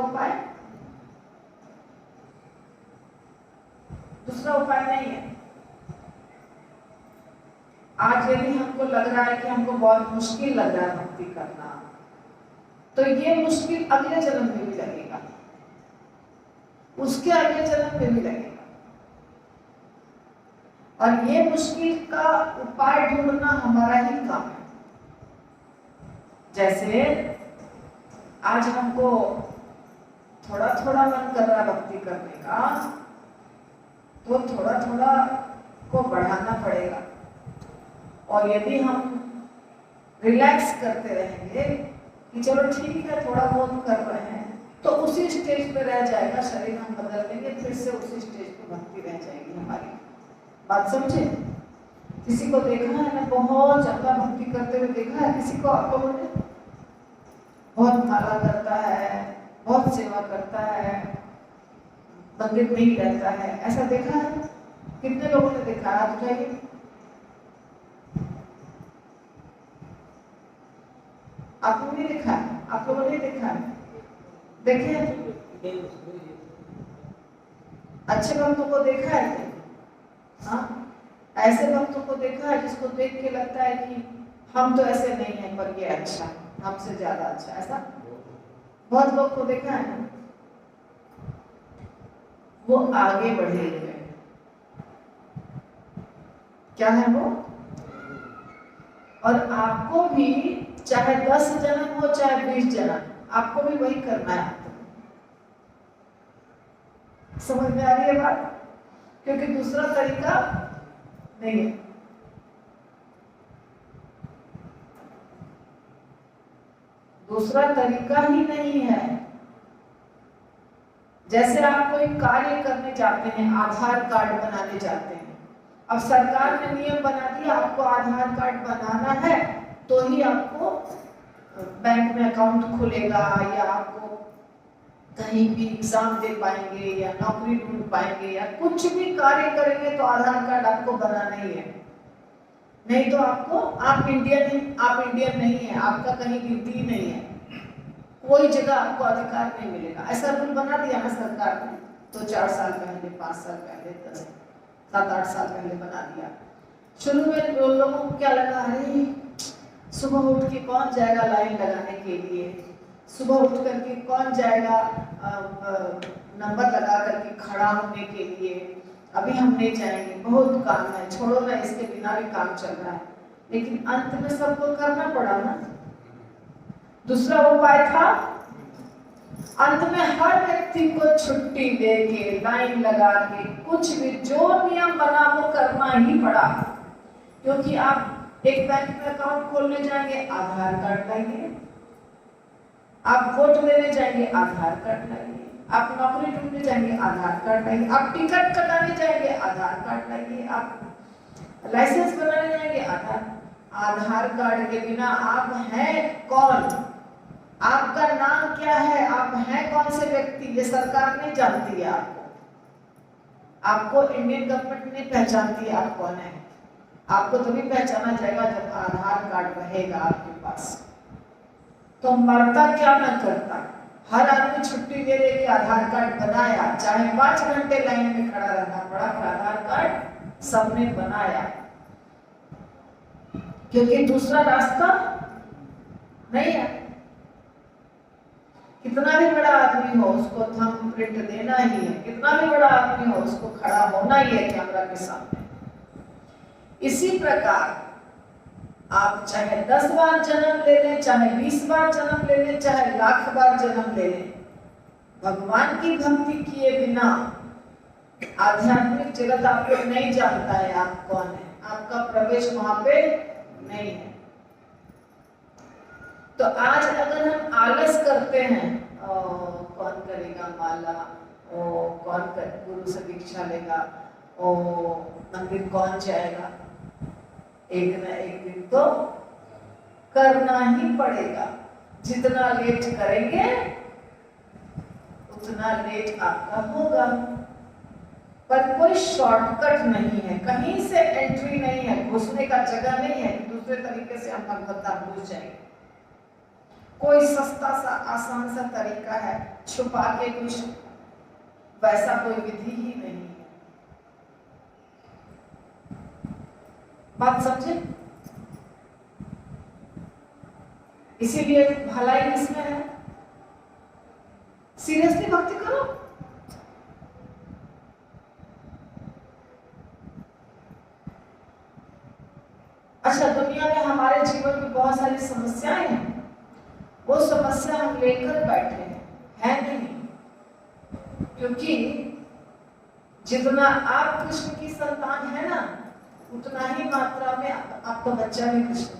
S1: उपाय नहीं है। आज यदि हमको लग रहा है कि हमको बहुत मुश्किल लग रहा है भक्ति करना, तो ये मुश्किल अगले जन्म में भी लगेगा, उसके अगले जन्म में भी लगेगा। और ये मुश्किल का उपाय ढूंढना हमारा ही काम है। जैसे आज हमको थोड़ा थोड़ा मन कर रहा भक्ति करने का, तो थोड़ा थोड़ा को बढ़ाना पड़ेगा। और यदि हम रिलैक्स करते रहेंगे कि चलो ठीक है थोड़ा बहुत कर रहे हैं, तो उसी स्टेज पे रह जाएगा, शरीर हम बदल लेंगे, फिर से उसी स्टेज पे भक्ति रह जाएगी हमारी। बात समझे? किसी को देखा है ना बहुत ज्यादा भक्ति करते हुए देखा है किसी को आप लोगों ने? बहुत माला करता है, बहुत सेवा करता है, मंदिर में ही रहता है, ऐसा देखा है? कितने लोगों ने देखा है? आप बताइए। आप लोगों ने देखा है? आप लोगों ने देखा है? देखे? अच्छे भक्तों को देखा है? हाँ, ऐसे भक्तों को देखा है जिसको देख के लगता है कि हम तो ऐसे नहीं हैं, पर ये अच्छा, हमसे ज्यादा अच्छा, ऐसा बहुत लोग को देखा है ना? वो आगे बढ़े हुए, क्या है वो? और आपको भी चाहे 10 जन्म हो चाहे 20 जन्म, आपको भी वही करना है। समझ में आ रही है बात? क्योंकि दूसरा तरीका नहीं है। दूसरा तरीका ही नहीं है। जैसे आप कोई कार्य करने जाते हैं, आधार कार्ड बनाने जाते हैं, अब सरकार ने नियम बना दिया आपको आधार कार्ड बनाना है तो ही आपको बैंक में अकाउंट खुलेगा, या आपको कहीं भी एग्जाम दे पाएंगे, या नौकरी ढूंढ पाएंगे, या कुछ भी कार्य करेंगे तो आधार कार्ड आपको बनाना ही है। नहीं तो आपको आप इंडियन नहीं है, आपका कहीं गिनती ही नहीं है, कोई जगह आपको अधिकार नहीं मिलेगा। ऐसा रूल बना दिया ना सरकार ने, तो 4 साल पहले, 5 साल पहले, 10, 7-8 साल पहले बना दिया। शुरू में लोगों को क्या लगा, अरे सुबह उठ के कौन जाएगा लाइन लगाने के लिए, सुबह उठ करके कौन जाएगा नंबर लगा करके खड़ा होने के लिए, अभी हम नहीं जाएंगे, बहुत काम है, छोड़ो ना, इसके बिना भी काम चल रहा है। लेकिन अंत में सबको करना पड़ा ना। दूसरा उपाय था, अंत में हर व्यक्ति को छुट्टी दे के, लाइन लगा के, कुछ भी जो नियम बना वो करना ही पड़ा। क्योंकि आप एक बैंक में अकाउंट खोलने जाएंगे, आधार कार्ड लाइए, आप वोट देने जाएंगे, आधार कार्ड लाइए, आप नौकरी ढूंढने जाएंगे, आधार कार्ड लाइए, आप टिकट कटाने जाएंगे, आधार कार्ड लाइए, आप लाइसेंस बनाने जाएंगे, आधार कार्ड के बिना आप हैं कौन, आपका नाम क्या है, आप हैं कौन से व्यक्ति, ये सरकार नहीं जानती है आपको। आपको इंडियन गवर्नमेंट नहीं पहचानती है आप कौन है। आपको तभी पहचाना जाएगा जब आधार कार्ड रहेगा आपके पास। तो मरता क्या न करता, हर आदमी छुट्टी ले लेके आधार कार्ड बनाया, चाहे 5 घंटे लाइन में खड़ा रहना पड़ा, पर आधार कार्ड सबने बनाया, क्योंकि दूसरा रास्ता नहीं है। कितना भी बड़ा आदमी हो उसको थंब प्रिंट देना ही है, कितना भी बड़ा आदमी हो उसको खड़ा होना ही है कैमरा के सामने। इसी प्रकार आप चाहे 10 बार जन्म ले लें, चाहे 20 बार जन्म ले लें, चाहे 1,00,000 बार जन्म ले लें, भगवान की भक्ति किए बिना आध्यात्मिक जगत आपको नहीं जानता है आप कौन है, आपका प्रवेश वहां पे नहीं है। तो आज अगर हम आलस करते हैं, कौन करेगा माला, कौन गुरु से दीक्षा लेगा, मंदिर कौन जाएगा, एक न एक दिन तो करना ही पड़ेगा। जितना लेट करेंगे उतना लेट आपका होगा। पर कोई शॉर्टकट नहीं है, कहीं से एंट्री नहीं है, घुसने का जगह नहीं है कि दूसरे तरीके से हम भगवत धाम घुस जाएंगे। कोई सस्ता सा आसान सा तरीका है, छुपा के कुछ वैसा कोई विधि ही नहीं है। बात समझे? इसीलिए भलाई किसमें है? सीरियसली भक्ति करो। अच्छा, दुनिया में हमारे जीवन में बहुत सारी समस्याएं हैं, वो समस्या हम लेकर बैठे हैं, है नहीं? क्योंकि जितना आप कृष्ण की संतान है ना, उतना ही मात्रा में आपका बच्चा भी कृष्ण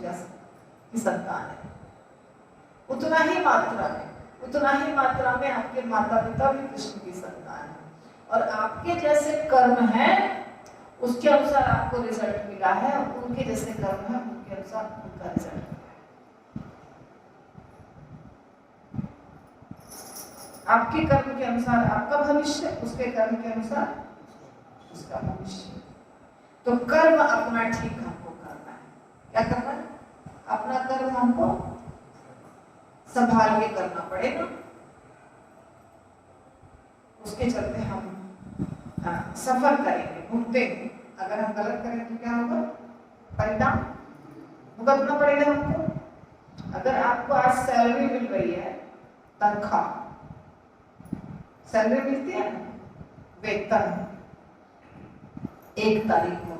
S1: की संतान है। उतना ही मात्रा में आपके माता पिता भी कृष्ण की संतान है। और आपके जैसे कर्म हैं उसके अनुसार आपको रिजल्ट मिला है, और उनके जैसे कर्म है उनके अनुसार उनका रिजल्ट। आपके कर्म के अनुसार आपका भविष्य, उसके कर्म के अनुसार उसका भविष्य। तो कर्म अपना ठीक हमको करना है। क्या करना है? अपना कर्म हमको संभाल के करना पड़ेगा। उसके चलते हम सफर करेंगे, भुगतेंगे। अगर हम गलत करें तो क्या होगा? परिणाम भुगतना पड़ेगा हमको। अगर आपको आज सैलरी मिल रही है, तनख्वाह, सैलरी मिलती है, वेतन 1 तारीख को।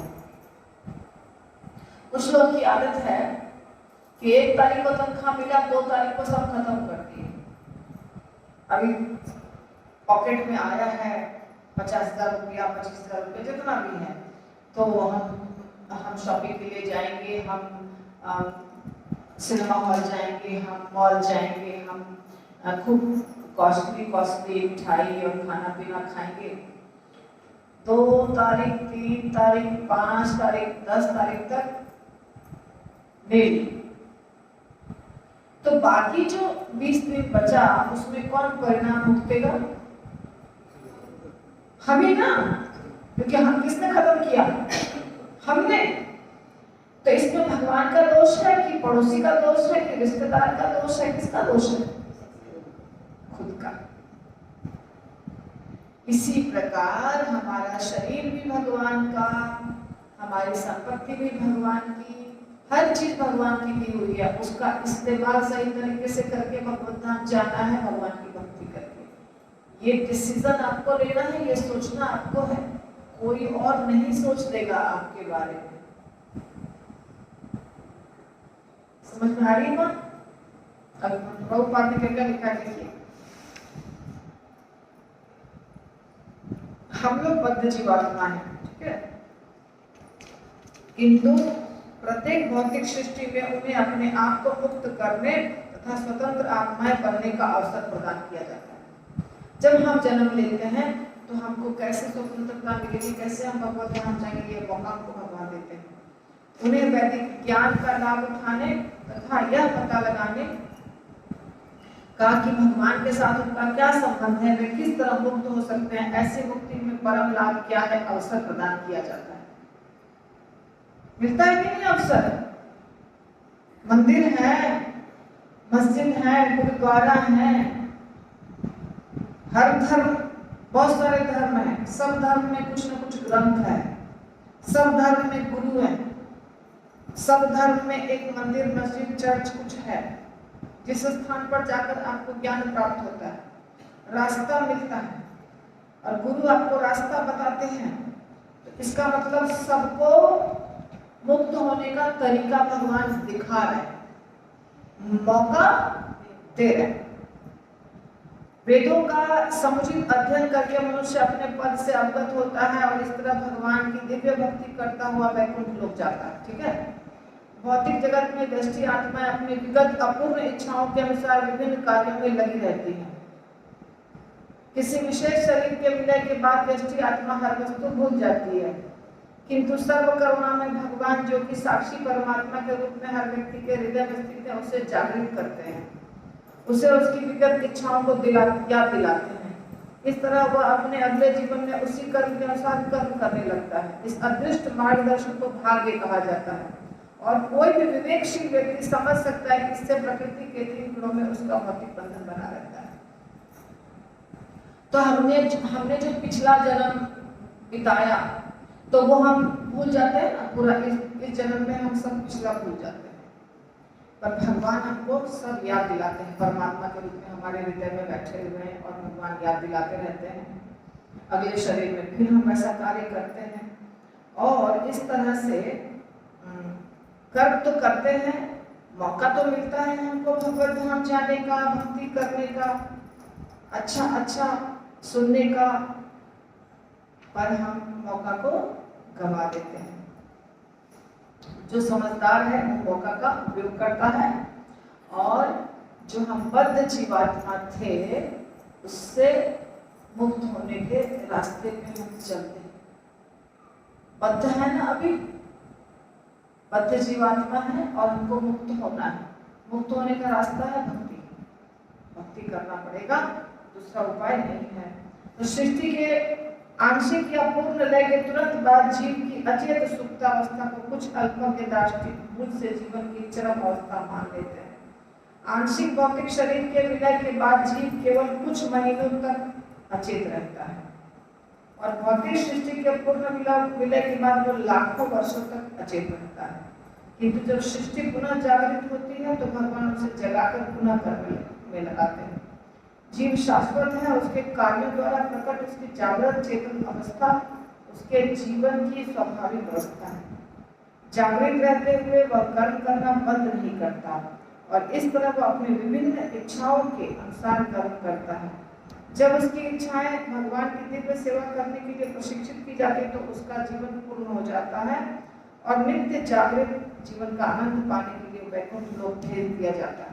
S1: कुछ लोगों की आदत है कि 1 तारीख को तनख्वाह मिला, 2 तारीख को सब खत्म कर दिए। अभी पॉकेट में आया है 50,000 रुपया, 25,000 रुपया, जितना भी है, तो हम शॉपिंग के लिए जाएंगे, हम सिनेमा हॉल जाएंगे, हम मॉल जाएंगे, हम खूब कॉस्टली मिठाई और खाना पीना खाएंगे। 2 तारीख, 3 तारीख, 5 तारीख, 10 तारीख तक नहीं। तो बाकी जो 20 दिन बचा, उसमें कौन परिणाम भुगतेगा? हमें ना, क्योंकि हम किसने खत्म किया? हमने। तो इसमें भगवान का दोष है कि पड़ोसी का दोष है कि रिश्तेदार का दोष है? किसका दोष है? खुद का। इसी प्रकार हमारा शरीर भी भगवान का, हमारी संपत्ति भी भगवान की, हर चीज भगवान की दी हुई है। उसका इस्तेमाल सही तरीके से करके भगवत धाम जाना है, भगवान की भक्ति करके। ये डिसीजन आपको लेना है, ये सोचना आपको है, कोई और नहीं सोच देगा आपके बारे में। समझ में आ रही है बात? अब प्रभुपाद ने क्या लिखा, देखिए, हम लोग बद्ध जीवात्मा है, ठीक है, किंतु प्रत्येक भौतिक सृष्टि में उन्हें अपने आप को मुक्त करने तथा स्वतंत्र आत्माएं बनने का अवसर प्रदान किया जाता है। जब हम जन्म लेते हैं तो हमको कैसे स्वतंत्रता मिलेगी, कैसे हम भगवत धाम जाएंगे, ये मौका को भगवान देते हैं। उन्हें वैदिक ज्ञान का लाभ उठाने तथा यह पता लगाने का कि भगवान के साथ उनका क्या संबंध है, वे किस तरह मुक्त हो सकते हैं, ऐसी मुक्ति में परम लाभ क्या है, अवसर प्रदान किया जाता है। मिलता है कि नहीं अवसर? मंदिर है, मस्जिद है, गुरुद्वारा है, हर धर्म, बहुत सारे धर्म है, सब धर्म में कुछ न कुछ ग्रंथ है, सब धर्म में गुरु है, सब धर्म में एक मंदिर, मस्जिद, चर्च कुछ है, जिस स्थान पर जाकर आपको ज्ञान प्राप्त होता है, रास्ता मिलता है और गुरु आपको रास्ता बताते हैं। तो इसका मतलब सबको मुक्त होने का तरीका भगवान दिखा रहे हैं, मौका दे रहे हैं। वेदों का समुचित अध्ययन करके मनुष्य अपने पद से अवगत होता है और इस तरह भगवान की दिव्य भक्ति करता हुआ वैकुंठ लोक जाता है। ठीक है। भौतिक जगत में दृष्टि आत्माएं अपनी विगत अपूर्ण इच्छाओं के अनुसार विभिन्न कार्यों में लगी रहती है। किसी विशेष शरीर के विलय के बाद दृष्टि आत्मा हर वस्तु भूल जाती है, किंतु सर्व करुणा में भगवान जो कि साक्षी परमात्मा के रूप में हर व्यक्ति के हृदय में स्थित है उसे जागृत करते हैं, उसे उसकी विगत इच्छाओं को याद दिलाते हैं। इस तरह वह अपने अगले जीवन में उसी कर्म के अनुसार कर्म करने लगता है। इस अदृष्ट मार्गदर्शन को भाग्य कहा जाता है और कोई भी विवेकशील व्यक्ति समझ सकता है कि इससे प्रकृति के 3 गुणों में उसका भौतिक बंधन बना रहता है। तो हमने जो पिछला जन्म बिताया तो वो हम भूल जाते हैं ना, पूरा इस जन्म में हम सब पिछला भूल जाते हैं, पर भगवान हमको सब याद दिलाते हैं। परमात्मा के रूप में हमारे हृदय में बैठे हुए हैं और भगवान याद दिलाते रहते हैं। अगले शरीर में फिर हम ऐसा कार्य करते हैं और इस तरह से कर्म तो करते हैं, मौका तो मिलता है हमको भगवत धाम जाने का, भक्ति करने का, अच्छा सुनने का, पर हम मौका को गंवा देते हैं। जो समझदार है वो मौका का उपयोग करता है और जो हम बद्ध जीवात्मा थे उससे मुक्त होने के रास्ते पे हम चलते हैं। बद्ध है ना, अभी बद्ध जीवात्मा है और हमको मुक्त होना है। मुक्त होने का रास्ता है भक्ति, भक्ति करना पड़ेगा, दूसरा उपाय नहीं है। तो सृष्टि के आंशिक या पूर्ण लय के तुरंत बाद जीव की अचेत सुप्तावस्था को कुछ अल्पज्ञ दार्शनिक से जीवन की चरम अवस्था मान लेते हैं। आंशिक भौतिक शरीर के विलय के बाद जीव केवल कुछ महीनों तक अचेत रहता है और भौतिक सृष्टि के पूर्ण विलय के बाद वो लाखों वर्षों तक अचेत रहता है। किंतु जब सृष्टि पुनः जागृत होती है तो भगवान उसे जगाकर पुनः करने में लगाते हैं। जीव शाश्वत है, उसके कार्यों द्वारा प्रकट उसकी जागृत चेतन अवस्था उसके जीवन की स्वाभाविक अवस्था है। जागृत रहते हुए वह कर्म करना बंद नहीं करता और इस तरह वह अपनी विभिन्न इच्छाओं के अनुसार कर्म करता है। जब उसकी इच्छाएं भगवान की दिव्य सेवा करने के लिए प्रशिक्षित की जाती तो उसका जीवन पूर्ण हो जाता है और नित्य जागृत जीवन का आनंद पाने के लिए वैकुंठ लोक भेज दिया जाता है।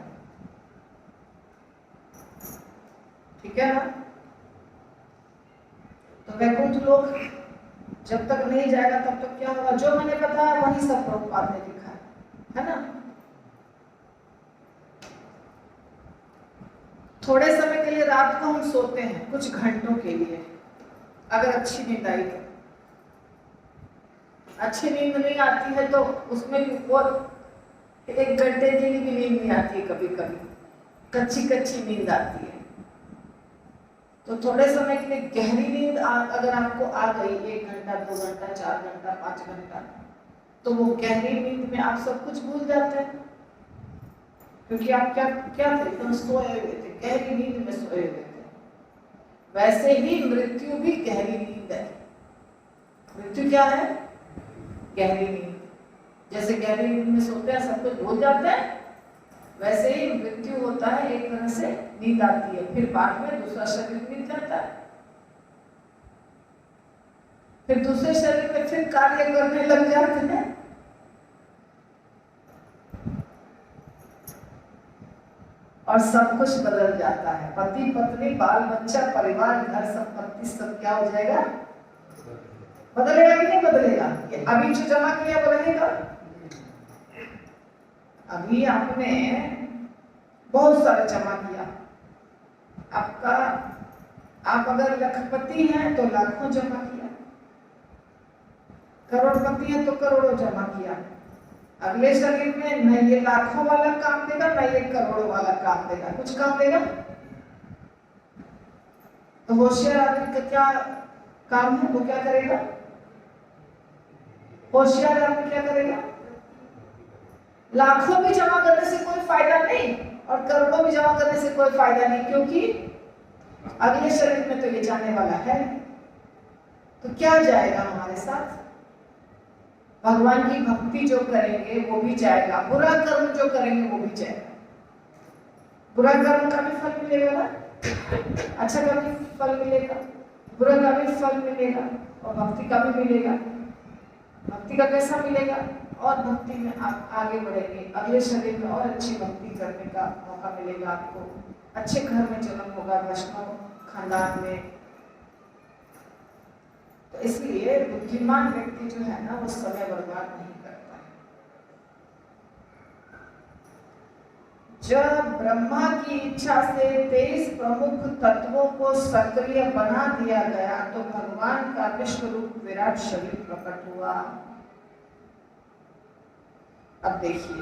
S1: ठीक है ना। तो वैकुंठ लोक जब तक नहीं जाएगा तब तक क्या होगा? जो मैंने बताया वही सब प्रभुपाद ने लिखा है ना। थोड़े समय के लिए रात को हम सोते हैं, कुछ घंटों के लिए, अगर अच्छी नींद आई तो। अच्छी नींद नहीं आती है तो उसमें भी वो 1 घंटे के लिए भी नींद नहीं आती है, कभी कभी कच्ची नींद आती है। तो थोड़े समय के लिए गहरी नींद अगर आपको आ गई 1 घंटा, 2 घंटा, 4 घंटा, 5 घंटा, तो वो गहरी नींद में आप सब कुछ भूल जाते हैं, क्योंकि आप क्या थे? एकदम सोए हुए थे, गहरी नींद में सोए हुए थे। वैसे ही मृत्यु भी गहरी नींद है। मृत्यु क्या है? गहरी नींद। जैसे गहरी नींद में सोते हैं सब कुछ भूल जाते हैं, वैसे ही मृत्यु होता है, एक तरह से नींद आती है, फिर बाद में दूसरा शरीर मिल जाता है, फिर दूसरे शरीर में फिर कार्य करने लग जाते हैं। और सब कुछ बदल जाता है। पति पत्नी, बाल बच्चा, परिवार, घर, संपत्ति सब क्या हो जाएगा? बदलेगा कि नहीं बदलेगा? ये अभी जो जमा किया वो रहेगा। अभी आपने बहुत सारा जमा किया, आप अगर लखपति हैं तो लाखों जमा किया, करोड़पति है तो करोड़ों जमा किया, अगले शरीर में न ये लाखों वाला काम देगा न ये करोड़ों वाला काम देगा, कुछ काम देगा। तो होशियार आदमी का क्या काम है, वो क्या करेगा? होशियार आदमी क्या करेगा? लाखों भी जमा करने से कोई फायदा नहीं और करोड़ों भी जमा करने से कोई फायदा नहीं, क्योंकि अगले शरीर में तो ये जाने वाला है। तो क्या जाएगा हमारे साथ? भगवान की भक्ति जो करेंगे वो भी जाएगा, बुरा कर्म जो करेंगे वो भी जाएगा। बुरा कर्म का भी फल मिलेगा ना, अच्छा का भी फल मिलेगा, बुरा का भी फल मिलेगा और भक्ति का भी मिलेगा। भक्ति का कैसा मिलेगा? और भक्ति में आप आगे बढ़ेंगे, अगले शरीर में और अच्छी भक्ति करने का मौका मिलेगा आपको, अच्छे घर में जन्म होगा, वैष्णव खानदान में। तो इसलिए बुद्धिमान व्यक्ति जो है ना वो समय बर्बाद नहीं करता है। जब ब्रह्मा की इच्छा से 23 प्रमुख तत्वों को सक्रिय बना दिया गया तो भगवान का विश्व रूप विराट शरीर प्रकट हुआ। अब देखिए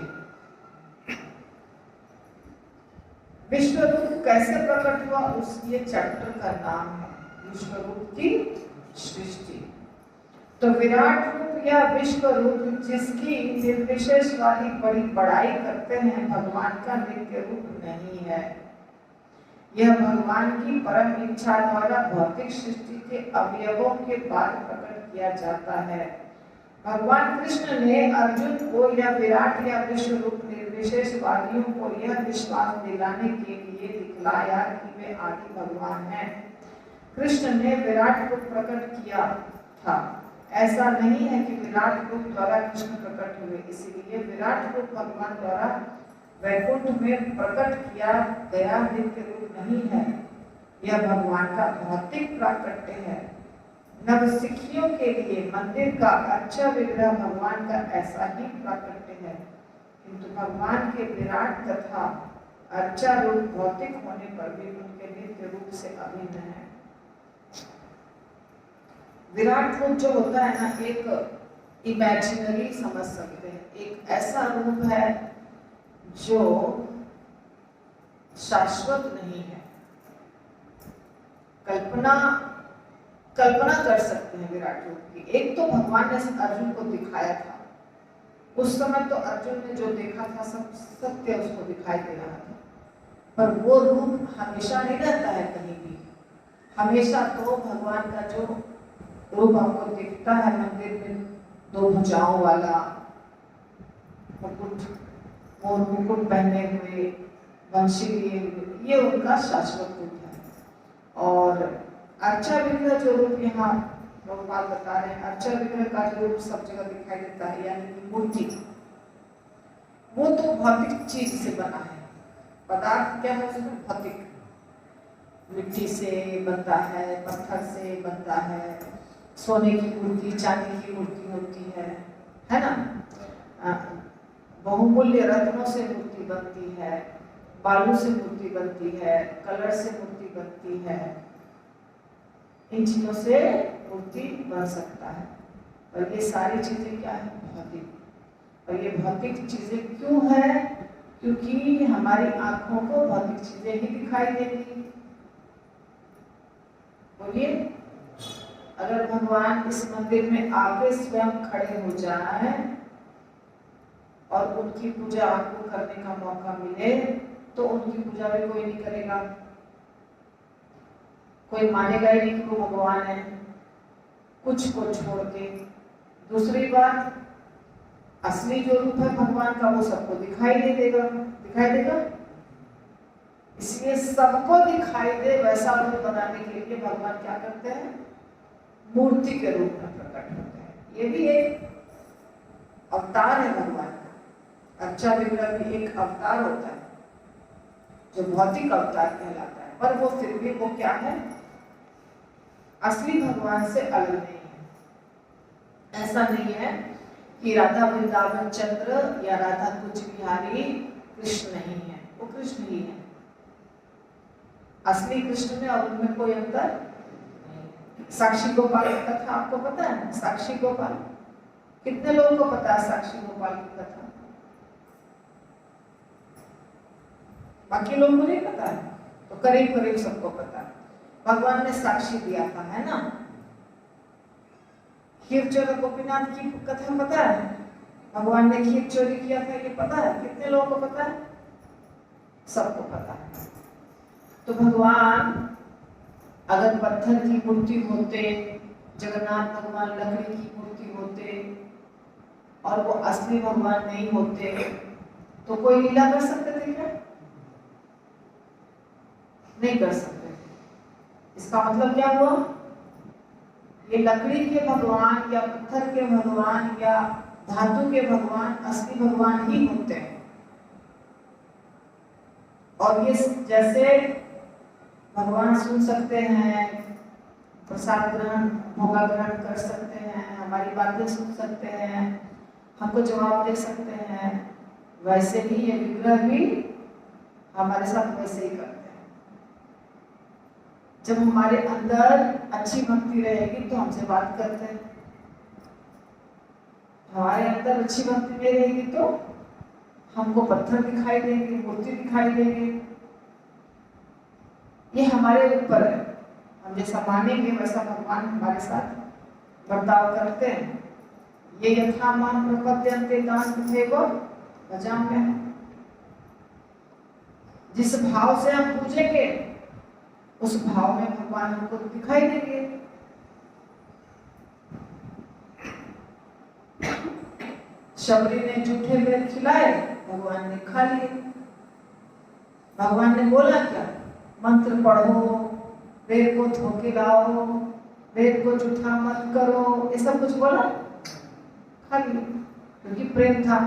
S1: विश्व रूप कैसे प्रकट हुआ, उस ये चैप्टर का नाम है विश्व रूप की सृष्टि। तो विराट रूप या विश्व रूप जिसकी निर्विशेष वाली बड़ी बड़ाई करते हैं भगवान का नित्य रूप नहीं है। यह भगवान की परम इच्छा द्वारा भौतिक सृष्टि के अवयवों के बाद प्रकट किया जाता है। भगवान कृष्ण ने अर्जुन को यह विराट या विश्व रूप निर्विशेष वादियों को यह विश्वास दिलाने के लिए दिखलाया कि वे आदि भगवान हैं। कृष्ण ने विराट रूप प्रकट किया था, ऐसा नहीं है कि विराट रूप द्वारा कृष्ण प्रकट हुए, इसलिए विराट रूप भगवान द्वारा वैकुंठ में प्रकट किया गया नित्य रूप नहीं है, यह भगवान का भौतिक प्राकट्य है। नवसिखियों के लिए मंदिर का अच्छा विग्रह भगवान का ऐसा ही प्राकट्य है, किंतु भगवान के विराट तथा अर्चा रूप भौतिक होने पर भी उनके नित्य रूप से अभिन्न है। विराट रूप जो होता है ना, एक इमेजिनरी समझ सकते हैं, एक ऐसा रूप है जो शाश्वत नहीं है। कल्पना कर सकते हैं विराट रूप की। एक तो भगवान ने अर्जुन को दिखाया था, उस समय तो अर्जुन ने जो देखा था सब सत्य उसको दिखाई दे रहा था, पर वो रूप हमेशा नहीं रहता है कहीं भी। हमेशा तो भगवान का जो रूप आपको दिखता है मंदिर में, 2 भुजाओं वाला मुकुट, मोर मुकुट पहने हुए, वंशी लिए हुए, ये उनका शाश्वत रूप है। और अर्चा विग्रह जो रूप यहाँ भगवान बता रहे हैं, अर्चा विग्रह का जो रूप सब जगह दिखाई देता है, यानी कि मूर्ति, वो तो भौतिक चीज से बना है। पदार्थ क्या है उसमें? भौतिक, मिट्टी से बनता है, पत्थर से बनता है, सोने की मूर्ति, चांदी की मूर्ति होती है ना। बहुमूल्य रत्नों से मूर्ति बनती है, बालू से मूर्ति बनती है, कलर से मूर्ति बनती है, इन चीजों से मूर्ति बन सकता है। और ये सारी चीजें क्या है? भौतिक। और ये भौतिक चीजें क्यों है? क्योंकि हमारी आंखों को भौतिक चीजें ही दिखाई देती। बोलिए, अगर भगवान इस मंदिर में आके स्वयं खड़े हो जाए और उनकी पूजा आपको करने का मौका मिले, तो उनकी पूजा भी कोई नहीं करेगा, कोई मानेगा ही नहीं कि वो भगवान है, कुछ को छोड़ के। दूसरी बात, असली जो रूप है भगवान का वो सबको दिखाई नहीं देगा, दिखाई देगा। इसलिए सबको दिखाई दे वैसा रूप बनाने के लिए भगवान क्या करते हैं? मूर्ति के रूप में प्रकट होते हैं। ये भी एक अवतार है भगवान का। अच्छा विग्रह भी एक अवतार होता है जो भौतिक अवतार कहलाता है, पर वो फिर भी वो क्या है? असली भगवान से अलग नहीं है। ऐसा नहीं है कि राधा वृंदावन चंद्र या राधा कुछ बिहारी कृष्ण नहीं है, वो कृष्ण ही है। असली कृष्ण में और उनमें कोई अंतर नहीं। साक्षी गोपाल की कथा आपको पता है? साक्षी गोपाल कितने लोगों को पता है साक्षी गोपाल की कथा? बाकी लोगों को नहीं पता है, तो करीब करीब सबको पता है। भगवान ने साक्षी दिया था, है ना। खीर चोर गोपीनाथ की कथा पता है? भगवान ने खीर चोरी किया था, ये पता है? कितने लोगों को पता है? सबको पता है। तो भगवान अगर पत्थर की मूर्ति होते, जगन्नाथ भगवान लकड़ी की मूर्ति होते और वो असली भगवान नहीं होते, तो कोई लीला कर सकते थे क्या? नहीं कर सकते। इसका मतलब क्या हुआ? ये लकड़ी के भगवान या पत्थर के भगवान या धातु के भगवान असली भगवान ही होते हैं। और ये जैसे भगवान सुन सकते हैं, प्रसाद ग्रहण भोगा ग्रहण कर सकते हैं, हमारी बातें सुन सकते हैं, हमको जवाब दे सकते हैं, वैसे ही ये विग्रह भी हमारे साथ वैसे ही करते हैं। जब हमारे अंदर अच्छी भक्ति रहेगी तो हमसे बात करते हैं, हमारे अंदर अच्छी भक्ति नहीं रहेगी तो हमको पत्थर दिखाई देंगे, मूर्ति दिखाई देंगे। ये हमारे ऊपर है, हम जैसा मानेंगे वैसा भगवान हमारे साथ बर्ताव करते हैं। ये यथा मान प्रपद्यन्ते दान तथैव भजाम्यहम्। जिस भाव से हम पूजेंगे उस भाव में भगवान हमको दिखाई देंगे। शबरी ने जूठे बेर खिलाए, भगवान ने खा लिए। भगवान ने बोला क्या? मंत्र पढ़ो, बेर को धोके लाओ, बेर को जूठा मत करो, ये सब कुछ बोला, खा लिए, क्योंकि प्रेम था।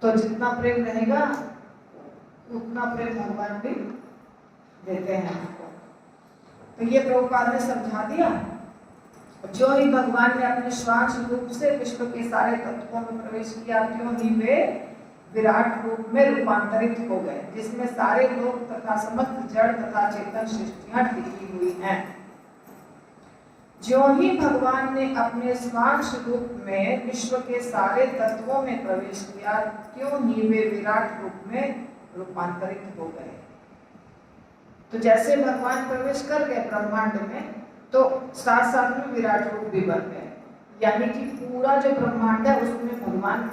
S1: तो जितना प्रेम रहेगा उतना प्रेम भगवान भी देते हैं हमको। तो ये प्रभुपाद ने समझा दिया। जो ही भगवान ने अपने श्वास रूप से विश्व के सारे तत्वों में प्रवेश किया, त्यों ही वे विराट रूप में रूपांतरित हो गए, जिसमें सारे लोग तथा समस्त जड़ तथा चेतन सृष्टियां टिकी हुई हैं। जो ही भगवान ने अपने स्वांश रूप में विश्व के सारे तत्वों में प्रवेश किया, त्यों ही वे विराट रूप में रूपांतरित हो गए। तो जैसे भगवान प्रवेश कर गए ब्रह्मांड में, तो साथ साथ में विराट रूप भी बन गए, यानी कि पूरा जो ब्रह्मांड है उसमें भगवान,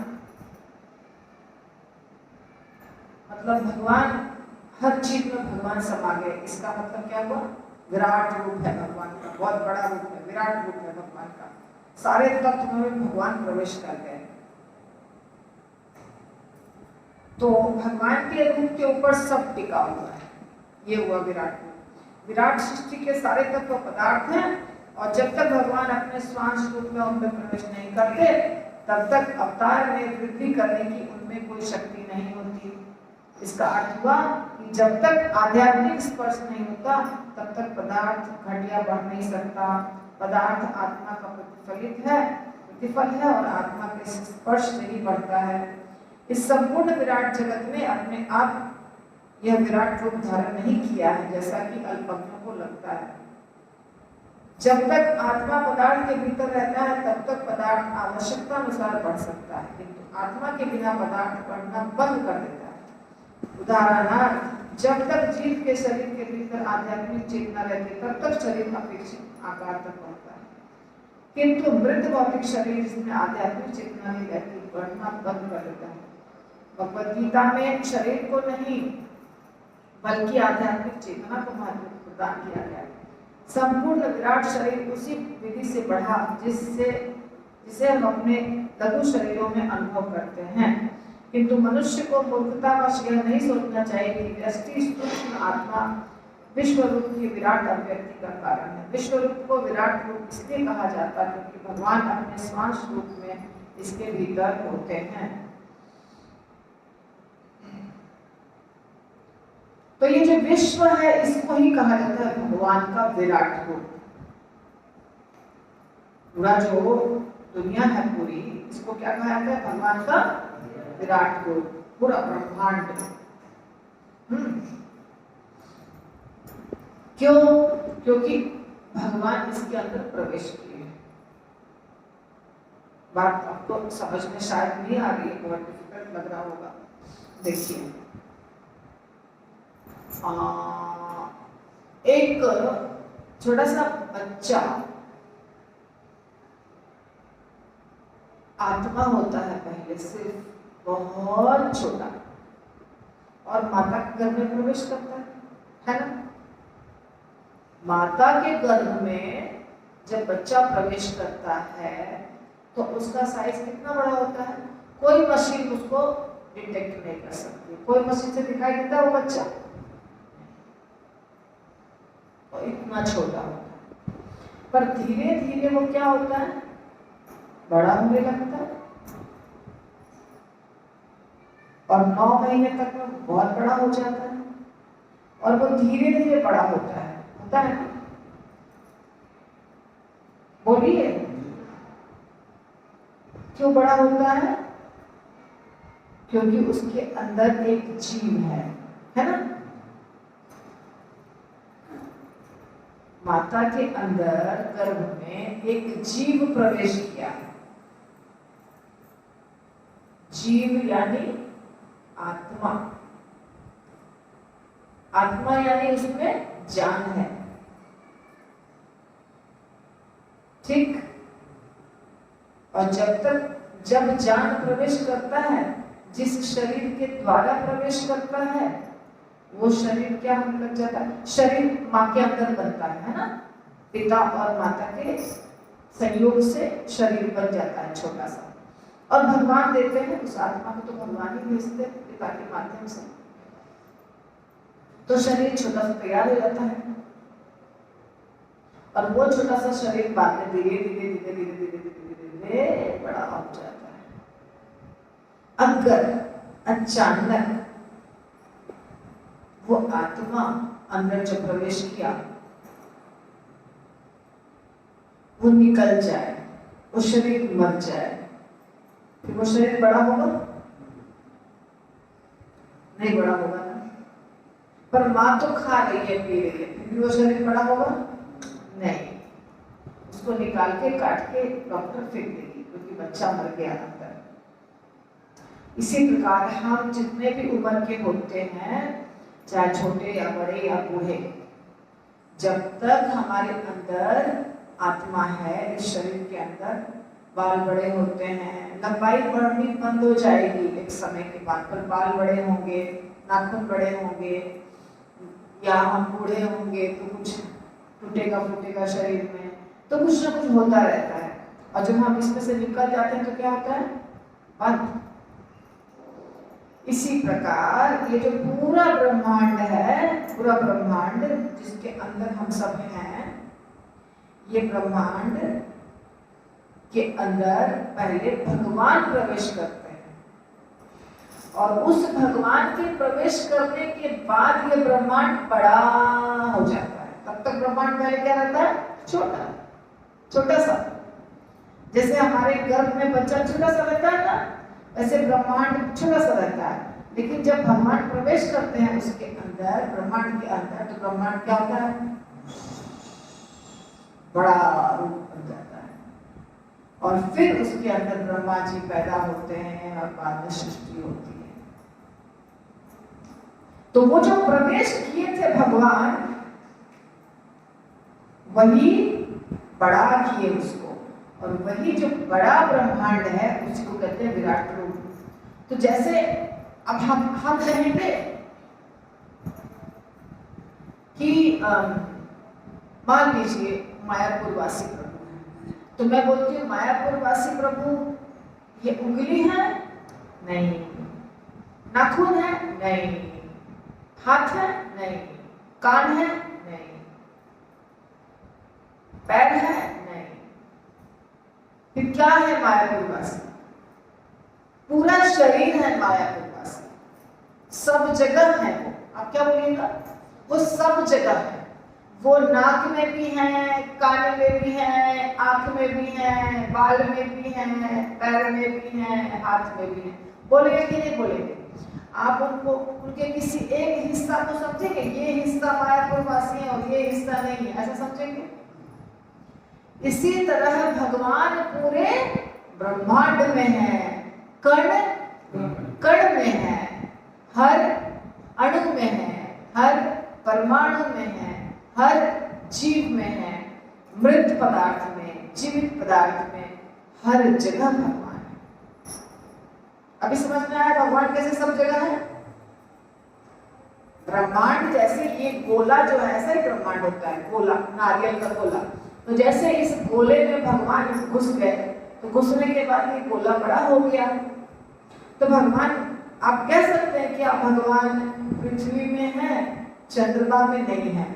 S1: मतलब भगवान हर चीज में भगवान समा गए। इसका मतलब क्या हुआ? विराट रूप है भगवान का, बहुत बड़ा रूप है, विराट रूप है भगवान का। सारे तत्व में भगवान प्रवेश कर गए। तो भगवान के रूप के ऊपर सब टिका हुआ है, ये हुआ विराट रूप। विराट सृष्टि के सारे तत्व पदार्थ हैं, और जब तक भगवान अपने स्वांश रूप में उनमें प्रवेश नहीं करते, तब तक अवतार में वृद्धि करने की उनमें कोई शक्ति नहीं होती। इसका अर्थ हुआ कि जब तक आध्यात्मिक स्पर्श नहीं होता, तब तक पदार्थ घट या बढ़ नहीं सकता। पदार्थ आत्मा का प्रतिफल है और आत्मा के स्पर्श से ही बढ़ता है। इस संपूर्ण विराट जगत में अपने आप यह विराट रूप धारण नहीं किया है, जैसा कि अल्पज्ञों को लगता है। जब तक आत्मा पदार्थ के भीतर रहता है, तब तक पदार्थ आवश्यकता अनुसार बढ़ सकता है, किंतु आत्मा के बिना पदार्थ बढ़ना बंद कर देता है। उदाहरणार्थ, जब तक जीव के शरीर के भीतर आध्यात्मिक चेतना रहती है, तब तक शरीर अपेक्षित आकार तक पहुंचता है, किंतु मृत भौतिक शरीर जिसमें आध्यात्मिक चेतना नहीं रहती, बढ़ना बंद कर देता है। भगवद गीता में शरीर को नहीं बल्कि आध्यात्मिक चेतना को महत्व प्रदान किया गया है। संपूर्ण विराट शरीर उसी विधि से बढ़ा जिसे हम अपने लघु शरीरों में अनुभव करते हैं, किंतु मनुष्य को मूर्खतावश यह नहीं सोचना चाहिए कि व्यष्टि सूक्ष्म आत्मा विश्व रूप की विराट अभिव्यक्ति का कारण है। विश्व रूप को विराट रूप इसलिए कहा जाता है क्योंकि भगवान अपने स्वांश रूप में इसके भीतर होते हैं। तो ये जो विश्व है, इसको ही कहा जाता है भगवान का विराट रूप। पूरा जो दुनिया है पूरी, इसको क्या कहा जाता है? भगवान का विराट रूप, पूरा ब्रह्मांड। क्यों? क्योंकि भगवान इसके अंदर प्रवेश किए। बात आपको समझ में शायद नहीं आ रही है, बहुत डिफिकल्ट लग रहा होगा। देखिए, एक छोटा सा बच्चा आत्मा होता है पहले से, बहुत छोटा, और माता के गर्भ में प्रवेश करता है ना। माता के गर्भ में जब बच्चा प्रवेश करता है तो उसका साइज कितना बड़ा होता है, कोई मशीन उसको डिटेक्ट नहीं कर सकती। कोई मशीन से दिखाई देता है वो बच्चा, तो इतना छोटा होता है। पर धीरे धीरे वो क्या होता है, बड़ा होने लगता है, और 9 महीने तक में बहुत बड़ा हो जाता है, और वो धीरे धीरे बड़ा होता है ना। बोलिए, क्यों बड़ा होता है? क्योंकि उसके अंदर एक जीव है ना। माता के अंदर गर्भ में एक जीव प्रवेश किया। जीव यानी आत्मा, आत्मा यानी उसमें जान है, ठीक। और जब जान प्रवेश करता है, जिस शरीर के द्वारा प्रवेश करता है, वो शरीर क्या होने लग जाता है, शरीर माँ के अंदर बनता है ना। पिता और माता के संयोग से शरीर बन जाता है छोटा सा, और भगवान देते हैं उस आत्मा को, तो भगवान ही भेजते हैं पिता के माध्यम से, तो शरीर छोटा सा तैयार हो जाता है। और वो छोटा सा शरीर बाद में धीरे धीरे धीरे धीरे धीरे धीरे धीरे बड़ा हो जाता है। अगर अचानक वो आत्मा अंदर जो प्रवेश किया वो निकल जाए, वो शरीर मर जाए, फिर वो शरीर बड़ा होगा? नहीं बड़ा होगा ना। पर माँ तो खा रही है, पी रही है, फिर भी वो शरीर बड़ा होगा? नहीं। उसको निकाल के काट के डॉक्टर फेंक देगी, क्योंकि बच्चा मर गया अंदर। इसी प्रकार हम जितने भी उम्र के होते हैं, चाहे छोटे या बड़े या बूढ़े, जब तक हमारे अंदर आत्मा है, इस शरीर के अंदर बाल बड़े होते हैं, लंबाई बढ़नी बंद हो जाएगी एक समय के बाद, पर बाल बड़े होंगे, नाखून बड़े होंगे, या हम बूढ़े होंगे तो कुछ टूटेगा फूटेगा शरीर में, तो कुछ ना कुछ होता रहता है। और जब हम इसमें से निकल जाते हैं तो क्या होता है, बंद। इसी प्रकार ये जो पूरा ब्रह्मांड है, पूरा ब्रह्मांड जिसके अंदर हम सब हैं, ये ब्रह्मांड के अंदर पहले भगवान प्रवेश करते हैं, और उस भगवान के प्रवेश करने के बाद ये ब्रह्मांड बड़ा हो जाता है। तब तक ब्रह्मांड पहले क्या रहता है, छोटा छोटा सा। जैसे हमारे गर्भ में बच्चा छोटा सा रहता है ना, वैसे ब्रह्मांड छोटा सा रहता है। लेकिन जब भगवान प्रवेश करते हैं उसके अंदर, ब्रह्मांड के अंदर, तो ब्रह्मांड क्या होता है, बड़ा रूप बन जाता है। और फिर उसके अंदर ब्रह्मा जी पैदा होते हैं और बाद में सृष्टि होती है। तो वो जो प्रवेश किए थे भगवान, वही बड़ा किए उसको, और वही जो बड़ा ब्रह्मांड है उसी को कहते हैं विराट रूप। तो जैसे अब हम कहेंगे कि मान लीजिए मायापुरवासी प्रभु है, तो मैं बोलती हूँ मायापुरवासी प्रभु ये उंगली है? नहीं। नाखून है? नहीं। हाथ है? नहीं। कान है? नहीं। पैर है? नहीं। फिर क्या है मायापुरवासी? पूरा शरीर है मायापुरवासी, सब जगह है वो। आप क्या बोलिएगा, वो सब जगह है। वो नाक में भी है, कान में भी है, आंख में भी है, बाल में भी है, पैर में भी है, हाथ में भी है। बोलेंगे कि नहीं बोलेंगे? आप उनको उनके किसी एक हिस्सा को समझेंगे, ये हिस्सा मायापुरवासी है और ये हिस्सा नहीं है, ऐसा समझेंगे? इसी तरह भगवान पूरे ब्रह्मांड में है, कण कण में है, हर अणु में है, हर परमाणु में है, हर जीव में है, मृत पदार्थ में, जीवित पदार्थ में, हर जगह भगवान है। अभी समझ में आया भगवान कैसे सब जगह है? ब्रह्मांड जैसे ये गोला जो है ऐसा ही ब्रह्मांड होता है, गोला, नारियल का गोला। तो जैसे इस गोले में भगवान घुस गए तो घुसने के बाद ये गोला बड़ा हो गया। तो भगवान, आप कह सकते हैं कि आप भगवान पृथ्वी में है, चंद्रमा में नहीं है,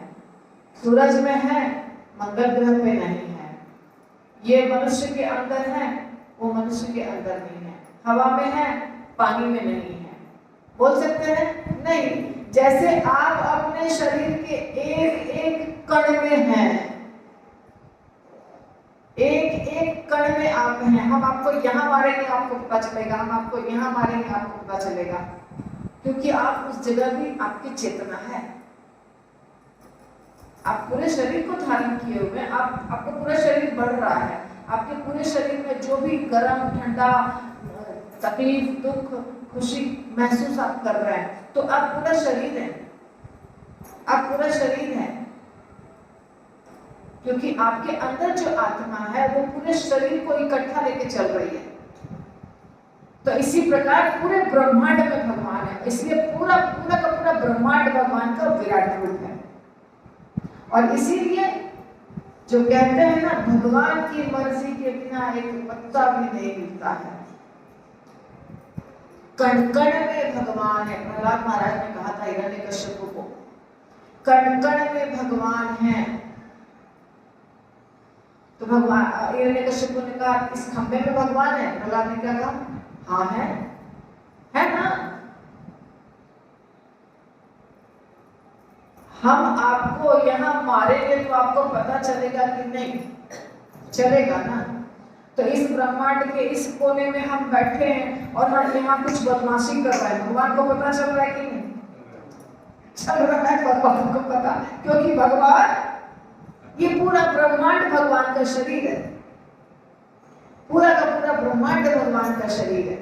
S1: सूरज में है, मंगल ग्रह पे नहीं है, ये मनुष्य के अंदर है, वो मनुष्य के अंदर नहीं है, हवा में है, पानी में नहीं है। बोल सकते हैं? नहीं। जैसे आप अपने शरीर के एक एक कण में हैं, एक एक कण में आप हैं। हम आपको यहाँ मारेंगे आपको पता चलेगा, हम आपको यहाँ मारेंगे आपको पता चलेगा, क्योंकि आप उस जगह भी आपकी चेतना है। आप पूरे शरीर को धारण किए हुए हैं, आपको पूरा शरीर बढ़ रहा है, आपके पूरे शरीर में जो भी गर्म ठंडा तकलीफ दुख खुशी महसूस आप कर रहे हैं, तो आप पूरा शरीर है, आप पूरा शरीर है, क्योंकि आपके अंदर जो आत्मा है वो पूरे शरीर को इकट्ठा लेके चल रही है। तो इसी प्रकार पूरे ब्रह्मांड में भगवान है, इसलिए पूरा पूरा का पूरा ब्रह्मांड भगवान का विराट रूप है। और इसीलिए जो कहते हैं ना, भगवान की मर्जी के बिना एक पत्ता भी नहीं हिलता है। कण कण में भगवान है। प्रहलाद महाराज ने कहा था हिरण्यकश्यप को, कण कण में भगवान है। तो भगवान, हिरण्यकश्यप ने कहा इस खंबे में भगवान है। प्रहलाद ने क्या कहा? हाँ है ना। हम आपको यहाँ मारेंगे तो आपको पता चलेगा कि नहीं? चलेगा ना। तो इस ब्रह्मांड के इस कोने में हम बैठे हैं और हम यहाँ कुछ बदमाशी कर रहे हैं, भगवान को पता चल रहा है कि नहीं? चल रहा है, भगवान को पता, क्योंकि भगवान, ये पूरा ब्रह्मांड भगवान का शरीर है, पूरा का पूरा ब्रह्मांड भगवान का शरीर है।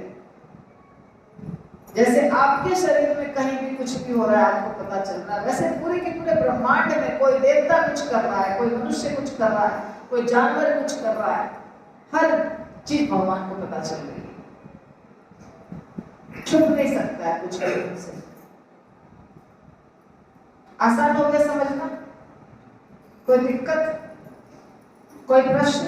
S1: जैसे आपके शरीर में कहीं भी कुछ भी हो रहा है आपको पता चल रहा है, वैसे पूरे के पूरे ब्रह्मांड में कोई देवता कुछ कर रहा है, कोई मनुष्य कुछ कर रहा है, कोई जानवर कुछ कर रहा है, हर चीज भगवान को पता चल रही है। छुप नहीं सकता है कुछ भी उनसे। आसान हो गया समझना? कोई दिक्कत, कोई प्रश्न?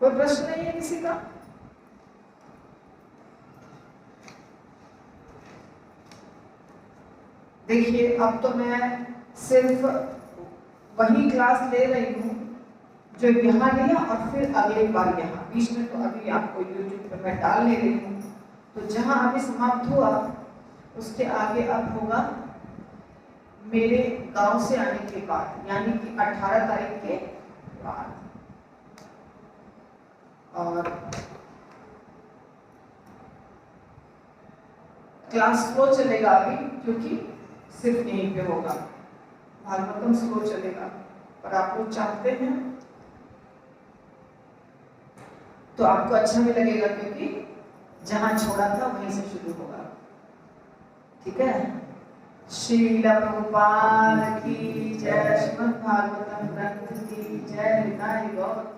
S1: कोई प्रश्न नहीं है किसी का? देखिए, अब तो मैं सिर्फ वही क्लास ले रही हूँ जो यहाँ लिया और फिर अगली बार यहाँ, बीच में तो अभी आपको YouTube पे मैं डाल ले रही हूँ। तो जहाँ अभी समाप्त हुआ उसके आगे अब होगा मेरे गांव से आने के बाद, यानी कि 18 तारीख के बाद। और क्लास स्लो चलेगा अभी, क्योंकि सिर्फ यहीं पे होगा, भागवतम स्लो चलेगा। पर आप लोग चाहते हैं तो आपको अच्छा भी लगेगा, क्योंकि जहां छोड़ा था वहीं से शुरू होगा। ठीक है? श्रील प्रभुपाद की जय, श्रीमद् भागवतम ग्रंथ की जय, निताई गौर।